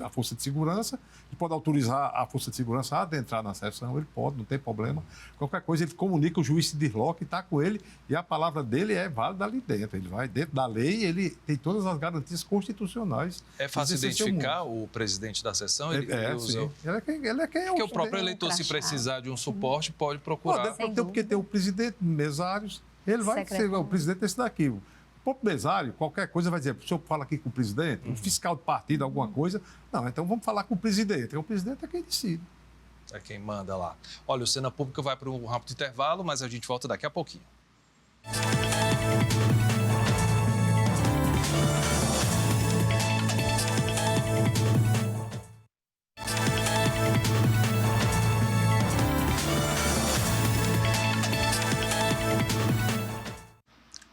a Força de Segurança, ele pode autorizar a Força de Segurança a adentrar na sessão, ele pode, não tem problema. Qualquer coisa, ele comunica, o juiz se desloca e está com ele, e a palavra dele é válida ali dentro. Ele vai dentro da lei, ele tem todas as garantias constitucionais. É fácil identificar o presidente da sessão? Ele é quem é porque o próprio eleitor, se precisar de um suporte, pode procurar. Porque tem o presidente, mesários, ele vai ser o presidente desse daqui. O próprio mesário, qualquer coisa, vai dizer, o senhor fala aqui com o presidente, o fiscal de partido, alguma coisa. Não, então vamos falar com o presidente. O presidente é quem decide. É quem manda lá. Olha, o Cena Pública vai para um rápido intervalo, mas a gente volta daqui a pouquinho.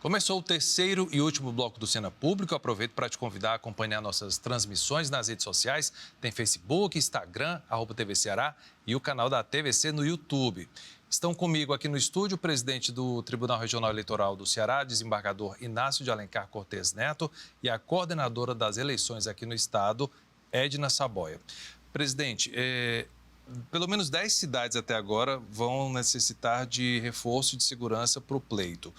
Começou o terceiro e último bloco do Cena Pública. Eu aproveito para te convidar a acompanhar nossas transmissões nas redes sociais. Tem Facebook, Instagram, @TV Ceará e o canal da TVC no YouTube. Estão comigo aqui no estúdio o presidente do Tribunal Regional Eleitoral do Ceará, desembargador Inácio de Alencar Cortes Neto, e a coordenadora das eleições aqui no estado, Edna Saboia. Presidente, pelo menos 10 cidades até agora vão necessitar de reforço de segurança para o pleito.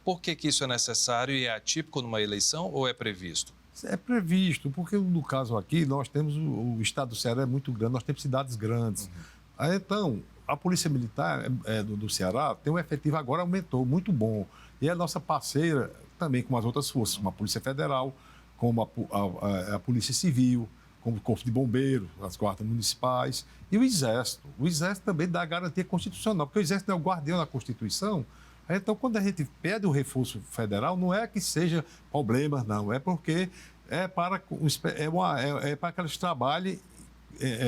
Por que isso é necessário e é atípico numa eleição ou é previsto? É previsto, porque no caso aqui nós temos o estado do Ceará é muito grande, nós temos cidades grandes. Então, a Polícia Militar do Ceará tem um efetivo agora aumentou, muito bom. E é a nossa parceira também com as outras forças, como a Polícia Federal, como a Polícia Civil, como o Corpo de Bombeiros, as guardas municipais e o Exército. O Exército também dá garantia constitucional, porque o Exército é o guardião da Constituição. Então, quando a gente pede o reforço federal, não é que seja problema, não. É porque é para que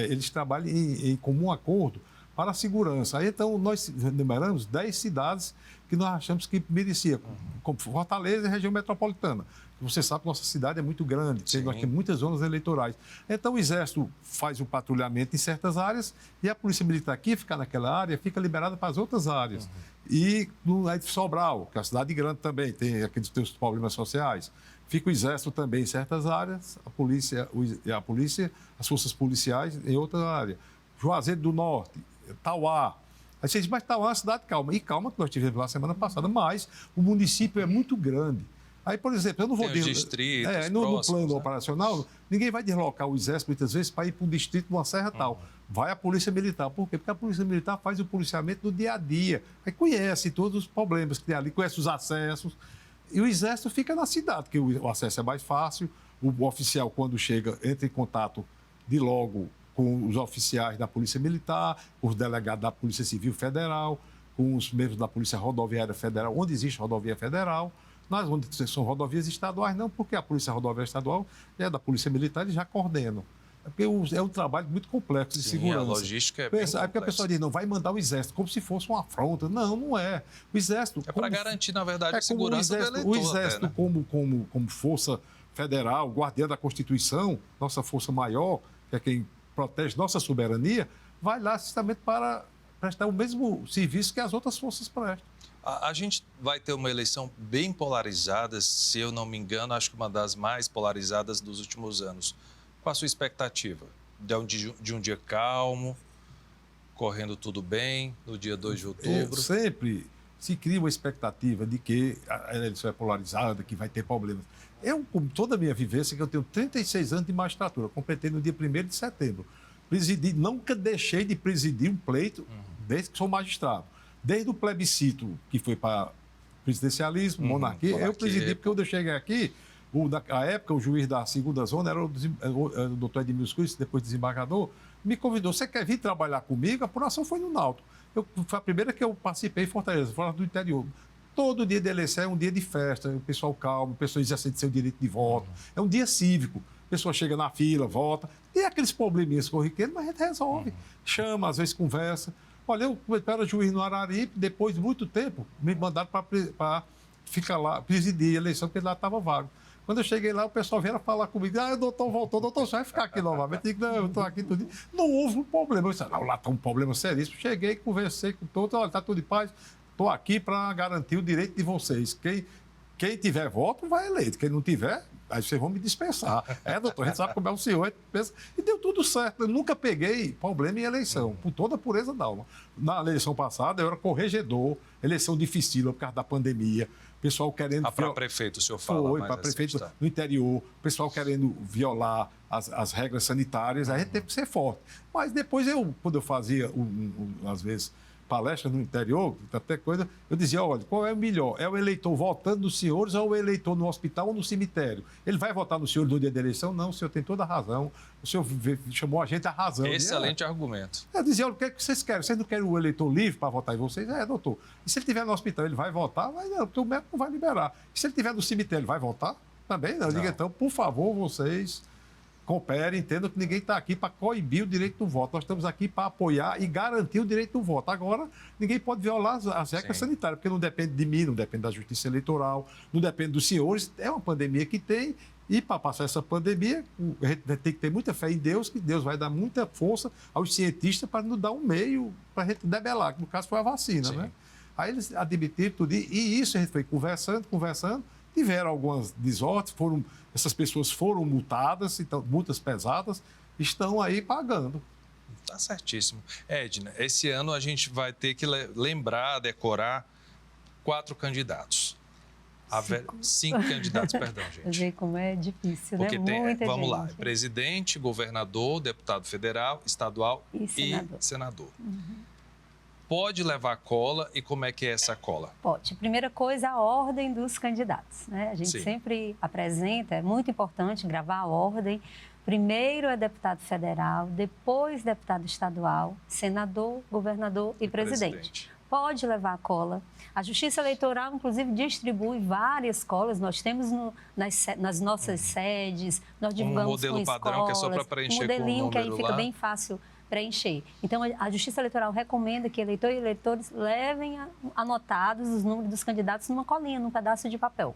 eles trabalhem em comum acordo para a segurança. Aí, então, nós enumeramos 10 cidades que nós achamos que merecia, como Fortaleza e região metropolitana. Você sabe que nossa cidade é muito grande, nós temos muitas zonas eleitorais. Então, o Exército faz o patrulhamento em certas áreas e a Polícia Militar aqui fica naquela área, fica liberada para as outras áreas. E no Sobral, que é uma cidade grande também, tem aqueles seus problemas sociais. Fica o Exército também em certas áreas, a polícia, as forças policiais em outra área. Juazeiro do Norte, Tauá. Aí você diz, mas Tauá é uma cidade calma. E calma que nós tivemos lá semana passada, mas o município é muito grande. Aí, por exemplo, eu não vou... Tem os distritos no plano operacional, ninguém vai deslocar o Exército muitas vezes para ir para um distrito, uma serra tal. Vai a Polícia Militar. Por quê? Porque a Polícia Militar faz o policiamento do dia a dia. Aí conhece todos os problemas que tem ali, conhece os acessos. E o Exército fica na cidade, porque o acesso é mais fácil. O oficial, quando chega, entra em contato de logo com os oficiais da Polícia Militar, com os delegados da Polícia Civil Federal, com os membros da Polícia Rodoviária Federal, onde existe rodovia federal. Nós, onde são rodovias estaduais, não, porque a Polícia Rodoviária Estadual é da Polícia Militar, eles já coordenam. Porque é um trabalho muito complexo de segurança. A logística é bem complexa. Aí porque a pessoa diz, não, vai mandar o Exército, como se fosse uma afronta. Não, não é. O Exército... É para garantir, na verdade, a segurança do eleitor. O Exército, até, né? como força federal, guardiã da Constituição, nossa força maior, que é quem protege nossa soberania, vai lá justamente para prestar o mesmo serviço que as outras forças prestam. A gente vai ter uma eleição bem polarizada, se eu não me engano, acho que uma das mais polarizadas dos últimos anos. Qual a sua expectativa? De um dia calmo, correndo tudo bem, no dia 2 de outubro? Sempre se cria uma expectativa de que a eleição é polarizada, que vai ter problemas. Eu, com toda a minha vivência, que eu tenho 36 anos de magistratura, completei no dia 1º de setembro. Nunca deixei de presidir um pleito desde que sou magistrado. Desde o plebiscito, que foi para presidencialismo, monarquia, eu presidi, porque eu cheguei aqui, na época, o juiz da segunda zona era o doutor Edmilson Cruz, depois desembargador, me convidou, você quer vir trabalhar comigo? A apuração foi no Náutico. Foi a primeira que eu participei em Fortaleza, fora do interior. Todo dia de eleição é um dia de festa, o pessoal calmo, o pessoal exercente seu direito de voto. É um dia cívico. A pessoa chega na fila, vota. Tem aqueles probleminhas corriqueiros, mas a gente resolve. Chama, às vezes conversa. Olha, eu era juiz no Araripe, depois de muito tempo, me mandaram para ficar lá, presidir a eleição, porque lá estava vago. Quando eu cheguei lá, o pessoal veio falar comigo, o doutor voltou, doutor, só vai ficar aqui novamente. Eu digo, não, eu estou aqui tudo dia. Não houve um problema. Eu disse, não, lá está um problema seríssimo. Cheguei, conversei com todos, olha, está tudo em paz, estou aqui para garantir o direito de vocês. Quem tiver voto, vai eleito. Quem não tiver, aí vocês vão me dispensar. Doutor, a gente sabe como é o senhor. E deu tudo certo. Eu nunca peguei problema em eleição, por toda a pureza da alma. Na eleição passada, eu era corregedor, eleição dificílima por causa da pandemia. Pessoal querendo... para prefeito, o senhor fala Foi, para prefeito no interior. Pessoal querendo violar as regras sanitárias. A gente teve que ser forte. Mas depois, quando eu fazia, às vezes... palestra no interior, até coisa, eu dizia, olha, qual é o melhor? É o eleitor votando nos senhores ou o eleitor no hospital ou no cemitério? Ele vai votar no senhor no dia da eleição? Não, o senhor tem toda a razão. O senhor chamou a gente a razão. Excelente argumento. Eu dizia, olha, o que é que vocês querem? Vocês não querem o eleitor livre para votar em vocês? Doutor. E se ele estiver no hospital, ele vai votar? Mas não, porque o médico não vai liberar. E se ele estiver no cemitério, ele vai votar? Também não. Eu digo, então, por favor, vocês... coopere, entendam que ninguém está aqui para coibir o direito do voto. Nós estamos aqui para apoiar e garantir o direito do voto. Agora, ninguém pode violar as regras sanitárias, porque não depende de mim, não depende da Justiça Eleitoral, não depende dos senhores. É uma pandemia que tem E para passar essa pandemia, a gente vai ter que ter muita fé em Deus, que Deus vai dar muita força aos cientistas para nos dar um meio para a gente debelar, que no caso foi a vacina, né? Aí eles admitiram tudo, e isso a gente foi conversando, tiveram algumas desordens, essas pessoas foram multadas, então, multas pesadas, estão aí pagando. Tá certíssimo. Edna, esse ano a gente vai ter que lembrar, decorar 4 candidatos. 5 candidatos, perdão, gente. Ver como é difícil, porque né? Tem, vamos lá, presidente, governador, deputado federal, estadual e senador. Pode levar cola e como é que é essa cola? Pode. Primeira coisa, a ordem dos candidatos, né? A gente sempre apresenta, é muito importante gravar a ordem. Primeiro é deputado federal, depois deputado estadual, senador, governador e presidente. Pode levar a cola. A Justiça Eleitoral, inclusive, distribui várias colas. Nós temos nas nossas sedes, nós divulgamos modelo com padrão escolas, que é só para preencher um modelinho com o que aí número fica lá. bem fácil preencher. Então, a Justiça Eleitoral recomenda que eleitor e eleitores levem anotados os números dos candidatos numa colinha, num pedaço de papel.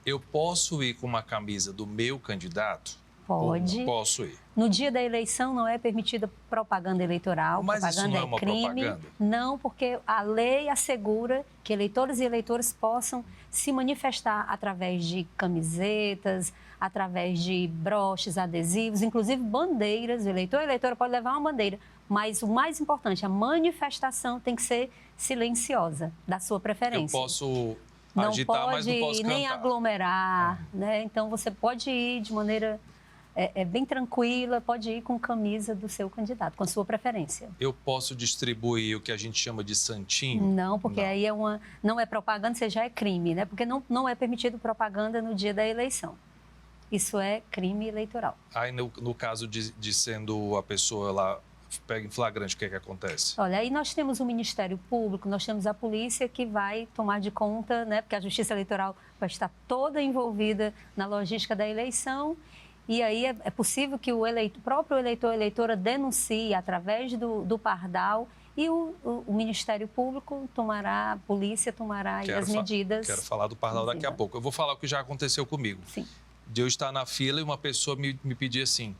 Eu posso ir com uma camisa do meu candidato? Pode. Ou posso ir? No dia da eleição não é permitida propaganda eleitoral. Mas propaganda isso não é uma crime. propaganda? Não, porque a lei assegura que eleitores e eleitores possam se manifestar através de camisetas, através de broches, adesivos, inclusive bandeiras. O eleitor e a eleitora pode levar uma bandeira, mas o mais importante, a manifestação tem que ser silenciosa, da sua preferência. Eu posso agitar, mas não posso cantar. Nem aglomerar, né? Então você pode ir de maneira bem tranquila, pode ir com camisa do seu candidato, com a sua preferência. Eu posso distribuir o que a gente chama de santinho? Não, porque aí não é propaganda, você já é crime, né? Porque não é permitido propaganda no dia da eleição. Isso é crime eleitoral. Aí, no caso de sendo a pessoa lá pega em flagrante, o que é que acontece? Olha, aí nós temos o Ministério Público, nós temos a polícia que vai tomar de conta, né? Porque a Justiça Eleitoral vai estar toda envolvida na logística da eleição. E aí é possível que o próprio eleitor ou eleitora denuncie através do Pardal e o Ministério Público tomará, a polícia tomará as medidas. Quero falar do Pardal daqui a pouco. Eu vou falar o que já aconteceu comigo. Sim. De eu estar na fila e uma pessoa me pedir assim,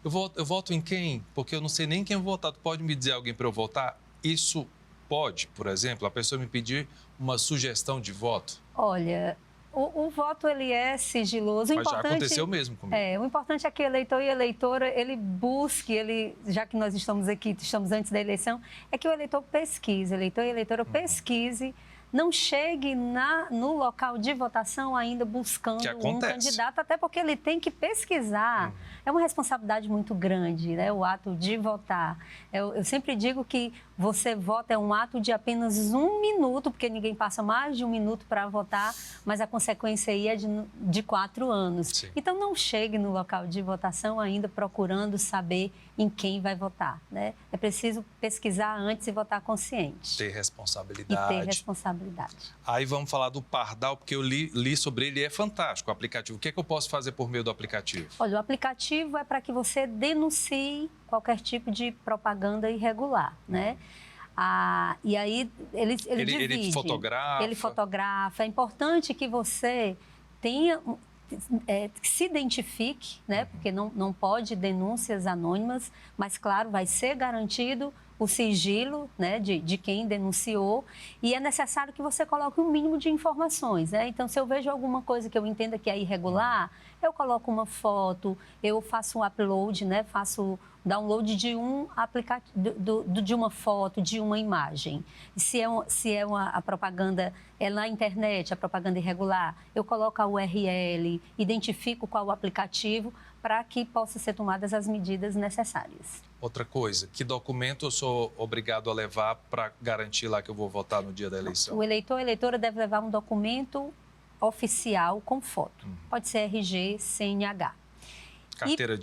eu voto em quem? Porque eu não sei nem quem votar. Tu pode me dizer alguém para eu votar? Isso pode, por exemplo, a pessoa me pedir uma sugestão de voto? Olha, o voto ele é sigiloso. Mas já aconteceu mesmo comigo. O importante é que o eleitor e a eleitora, ele busque, já que nós estamos aqui, estamos antes da eleição, é que o eleitor pesquise, eleitor e eleitora pesquise, não chegue no local de votação ainda buscando um candidato, até porque ele tem que pesquisar. É uma responsabilidade muito grande, né, o ato de votar. Eu sempre digo que você vota é um ato de apenas 1 minuto, porque ninguém passa mais de 1 minuto para votar, mas a consequência aí é de 4 anos. Sim. Então, não chegue no local de votação ainda procurando saber em quem vai votar, né? É preciso pesquisar antes e votar consciente. Ter responsabilidade. E ter responsabilidade. Aí vamos falar do Pardal, porque eu li sobre ele e é fantástico o aplicativo. O que é que eu posso fazer por meio do aplicativo? Olha, o aplicativo é para que você denuncie qualquer tipo de propaganda irregular, né? E aí ele divide. Ele fotografa. Ele fotografa. É importante que você tenha... que se identifique, né? Porque não pode denúncias anônimas, mas, claro, vai ser garantido o sigilo, né, de quem denunciou, e é necessário que você coloque um mínimo de informações, né? Então, se eu vejo alguma coisa que eu entenda que é irregular, eu coloco uma foto, eu faço um upload, né? Faço download de um aplicativo, de uma foto, de uma imagem. A propaganda é na internet, a propaganda irregular, eu coloco a URL, identifico qual o aplicativo para que possam ser tomadas as medidas necessárias. Outra coisa, que documento eu sou obrigado a levar para garantir lá que eu vou votar no dia da eleição? O eleitor ou eleitora deve levar um documento oficial com foto. Pode ser RG, CNH. Carteira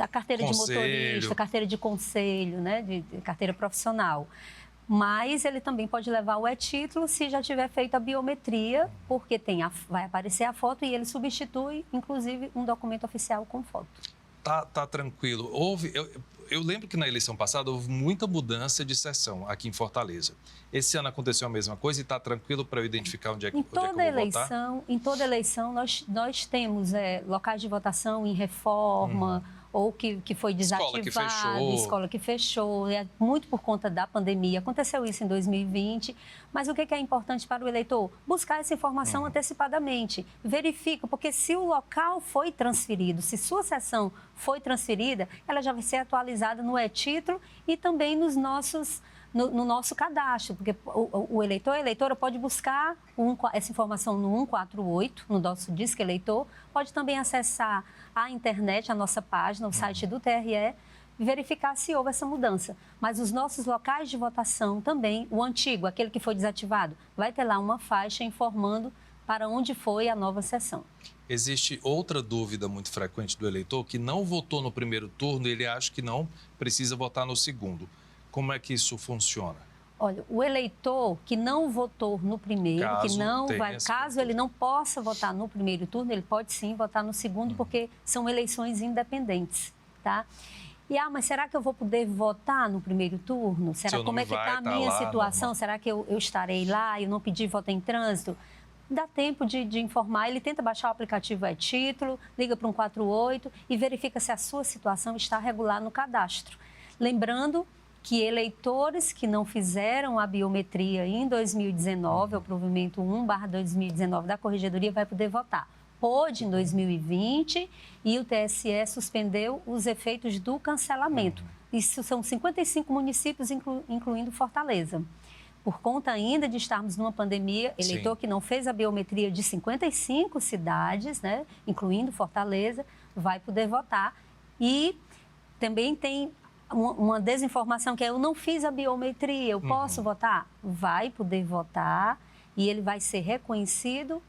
carteira de motorista, carteira de conselho, né, de carteira profissional. Mas ele também pode levar o e-título se já tiver feito a biometria, porque vai aparecer a foto e ele substitui, inclusive, um documento oficial com foto. Tá tranquilo. Eu lembro que na eleição passada houve muita mudança de sessão aqui em Fortaleza. Esse ano aconteceu a mesma coisa e está tranquilo para eu identificar onde é que eu vou votar? Em toda eleição, nós temos locais de votação em reforma, ou que foi desativado, escola que fechou, muito por conta da pandemia. Aconteceu isso em 2020, mas o que é importante para o eleitor? Buscar essa informação antecipadamente. Verifica, porque se o local foi transferido, se sua sessão foi transferida, ela já vai ser atualizada no e-título e também no nosso cadastro, porque o eleitor e a eleitora pode buscar essa informação no 148, no nosso Disque Eleitor, pode também acessar a internet, a nossa página, o site do TRE, e verificar se houve essa mudança. Mas os nossos locais de votação também, o antigo, aquele que foi desativado, vai ter lá uma faixa informando para onde foi a nova sessão. Existe outra dúvida muito frequente do eleitor que não votou no primeiro turno e ele acha que não precisa votar no segundo. Como é que isso funciona? Olha, o eleitor que não votou no primeiro, caso ele não possa votar no primeiro turno, ele pode sim votar no segundo, porque são eleições independentes, tá? Mas será que eu vou poder votar no primeiro turno? Como é que está a minha situação? Será que eu estarei lá? Eu não pedi voto em trânsito? Dá tempo de informar, ele tenta baixar o aplicativo e-título, liga para 148 e verifica se a sua situação está regular no cadastro. Lembrando que eleitores que não fizeram a biometria em 2019, o provimento 1/2019 da Corregedoria, vai poder votar. Pôde em 2020 e o TSE suspendeu os efeitos do cancelamento. Isso são 55 municípios, incluindo Fortaleza. Por conta ainda de estarmos numa pandemia, eleitor que não fez a biometria de 55 cidades, né, incluindo Fortaleza, vai poder votar. E também tem uma desinformação que eu não fiz a biometria, eu posso votar? Vai poder votar e ele vai ser reconhecido,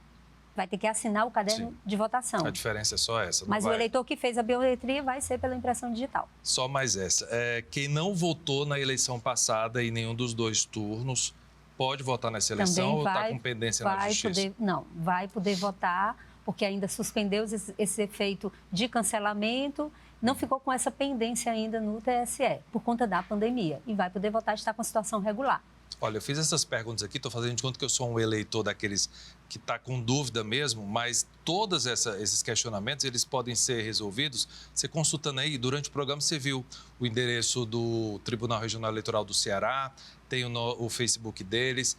vai ter que assinar o caderno de votação. A diferença é só essa. Mas o eleitor que fez a biometria vai ser pela impressão digital. Só mais essa. Quem não votou na eleição passada em nenhum dos dois turnos pode votar nessa eleição ou está com pendência na Justiça? Vai poder votar, porque ainda suspendeu esse efeito de cancelamento. Não ficou com essa pendência ainda no TSE, por conta da pandemia. E vai poder votar e está com a situação regular. Olha, eu fiz essas perguntas aqui, estou fazendo de conta que eu sou um eleitor daqueles que está com dúvida mesmo, mas todos esses questionamentos, eles podem ser resolvidos. Você consultando aí, durante o programa você viu o endereço do Tribunal Regional Eleitoral do Ceará, tem o Facebook deles,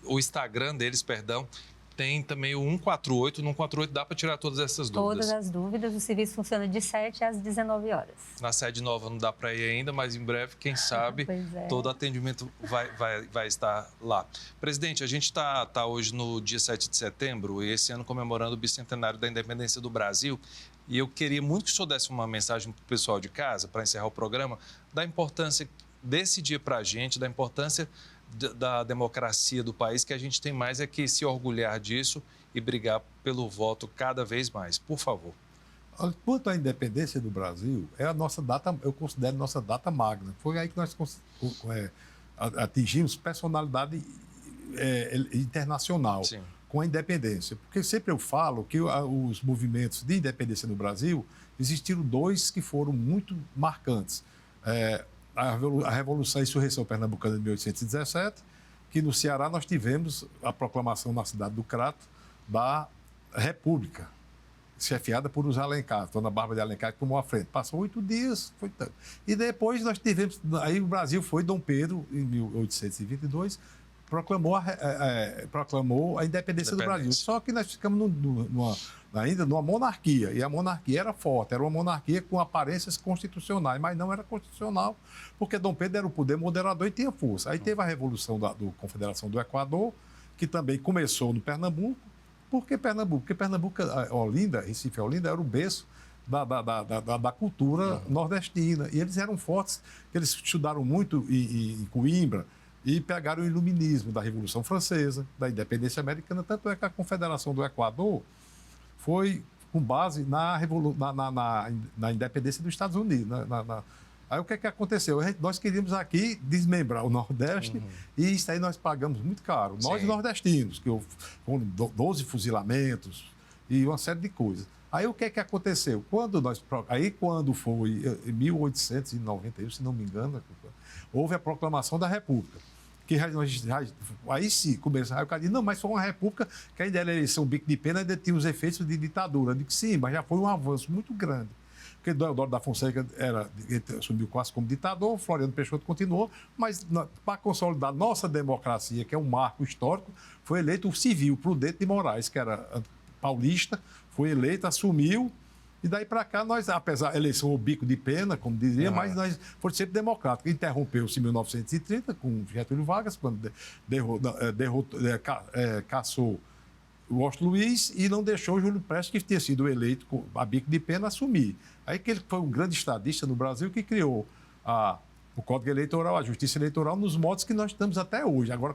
o Instagram deles, perdão. Tem também o 148. No 148 dá para tirar todas essas dúvidas. Todas as dúvidas. O serviço funciona de 7 às 19 horas. Na sede nova não dá para ir ainda, mas em breve, quem sabe, todo atendimento vai estar lá. Presidente, a gente está hoje no dia 7 de setembro e esse ano comemorando o bicentenário da independência do Brasil. E eu queria muito que o senhor desse uma mensagem para o pessoal de casa, para encerrar o programa, da importância desse dia para a gente, da importância da democracia do país, que a gente tem mais é que se orgulhar disso e brigar pelo voto cada vez mais. Por favor. Quanto à independência do Brasil, é a nossa data, eu considero nossa data magna. Foi aí que nós atingimos personalidade internacional com a independência. Porque sempre eu falo que os movimentos de independência no Brasil, existiram dois que foram muito marcantes. A Revolução e a Insurreição Pernambucana de 1817, que no Ceará nós tivemos a proclamação na cidade do Crato da República, chefiada por os Alencar, Dona Bárbara de Alencar, que tomou a frente. Passou 8 dias, foi tanto. E depois nós tivemos, aí o Brasil foi, Dom Pedro, em 1822, proclamou a independência do Brasil. Só que nós ficamos ainda numa monarquia, e a monarquia era forte, era uma monarquia com aparências constitucionais, mas não era constitucional, porque Dom Pedro era o poder moderador e tinha força. Aí teve a Revolução da Confederação do Equador, que também começou no Pernambuco. Por que Pernambuco? Porque Pernambuco, Olinda, Recife e Olinda, era o berço da cultura nordestina, e eles eram fortes, eles estudaram muito em Coimbra, e pegaram o iluminismo da Revolução Francesa, da independência americana, tanto é que a Confederação do Equador foi com base na independência dos Estados Unidos. Aí o que aconteceu? Nós queríamos aqui desmembrar o Nordeste e isso aí nós pagamos muito caro. Nós nordestinos, que foram 12 fuzilamentos e uma série de coisas. Aí o que é que aconteceu? Quando foi em 1891, se não me engano, houve a proclamação da República. Aí sim, começou. Aí o cara disse, não, mas foi uma república que ainda era eleição bico de pena, ainda tinha os efeitos de ditadura. Eu digo, sim, mas já foi um avanço muito grande. Porque Deodoro da Fonseca assumiu quase como ditador, Floriano Peixoto continuou, mas para consolidar nossa democracia, que é um marco histórico, foi eleito o civil, Prudente de Moraes, que era paulista, foi eleito, assumiu. E daí para cá, nós, apesar da eleição ao bico de pena, como dizia, mas nós fomos sempre democráticos. Interrompeu-se em 1930 com Getúlio Vargas, quando caçou o Washington Luiz e não deixou o Júlio Prestes, que tinha sido eleito a bico de pena, assumir. Aí que ele foi um grande estadista no Brasil que criou o Código Eleitoral, a Justiça Eleitoral, nos modos que nós estamos até hoje, agora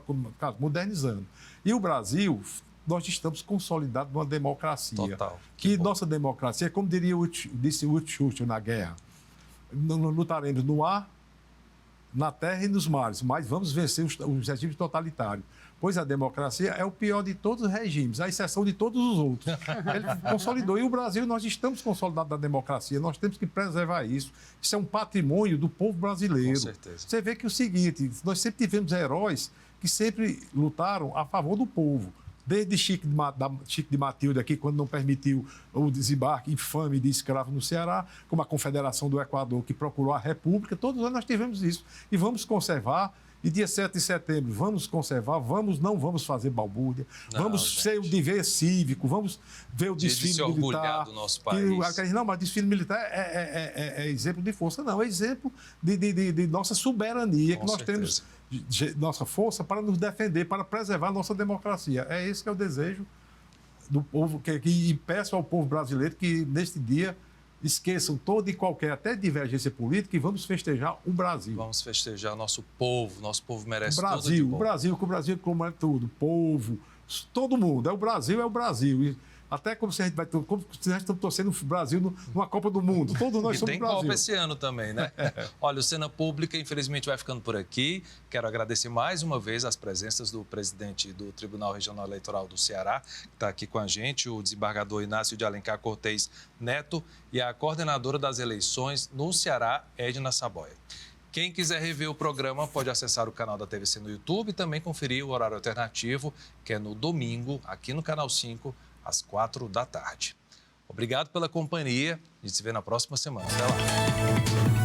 modernizando. E o Brasil... nós estamos consolidados numa democracia. Total. Que nossa democracia, como disse Winston Churchill na guerra, lutaremos no ar, na terra e nos mares, mas vamos vencer os regimes totalitários. Pois a democracia é o pior de todos os regimes, à exceção de todos os outros. Ele consolidou. E o Brasil, nós estamos consolidados na democracia, nós temos que preservar isso. Isso é um patrimônio do povo brasileiro. Com certeza. Você vê que é o seguinte, nós sempre tivemos heróis que sempre lutaram a favor do povo. Desde Chico de Matilde aqui, quando não permitiu o desembarque infame de escravos no Ceará, como a Confederação do Equador, que procurou a República, todos nós tivemos isso. E vamos conservar. E dia 7 de setembro, vamos conservar, não vamos fazer balbúrdia, vamos ser o dever cívico, vamos ver o desfile militar. Do nosso país. Não, mas desfile militar é exemplo de força, não, é exemplo de nossa soberania, que nós temos nossa força para nos defender, para preservar a nossa democracia. É esse que é o desejo do povo, e peço ao povo brasileiro que, neste dia, esqueçam toda e qualquer, até divergência política, e vamos festejar o Brasil. Vamos festejar nosso povo merece tudo de bom. O Brasil como é tudo, povo, todo mundo, é o Brasil. E até como se a gente estamos torcendo o Brasil numa Copa do Mundo. Todos nós somos o Brasil. E tem Copa esse ano também, né? Olha, o Cena Pública, infelizmente, vai ficando por aqui. Quero agradecer mais uma vez as presenças do presidente do Tribunal Regional Eleitoral do Ceará, que está aqui com a gente, o desembargador Inácio de Alencar Cortez Neto, e a coordenadora das eleições no Ceará, Edna Saboia. Quem quiser rever o programa pode acessar o canal da TVC no YouTube e também conferir o horário alternativo, que é no domingo, aqui no Canal 5, às 4 da tarde. Obrigado pela companhia. A gente se vê na próxima semana. Até lá.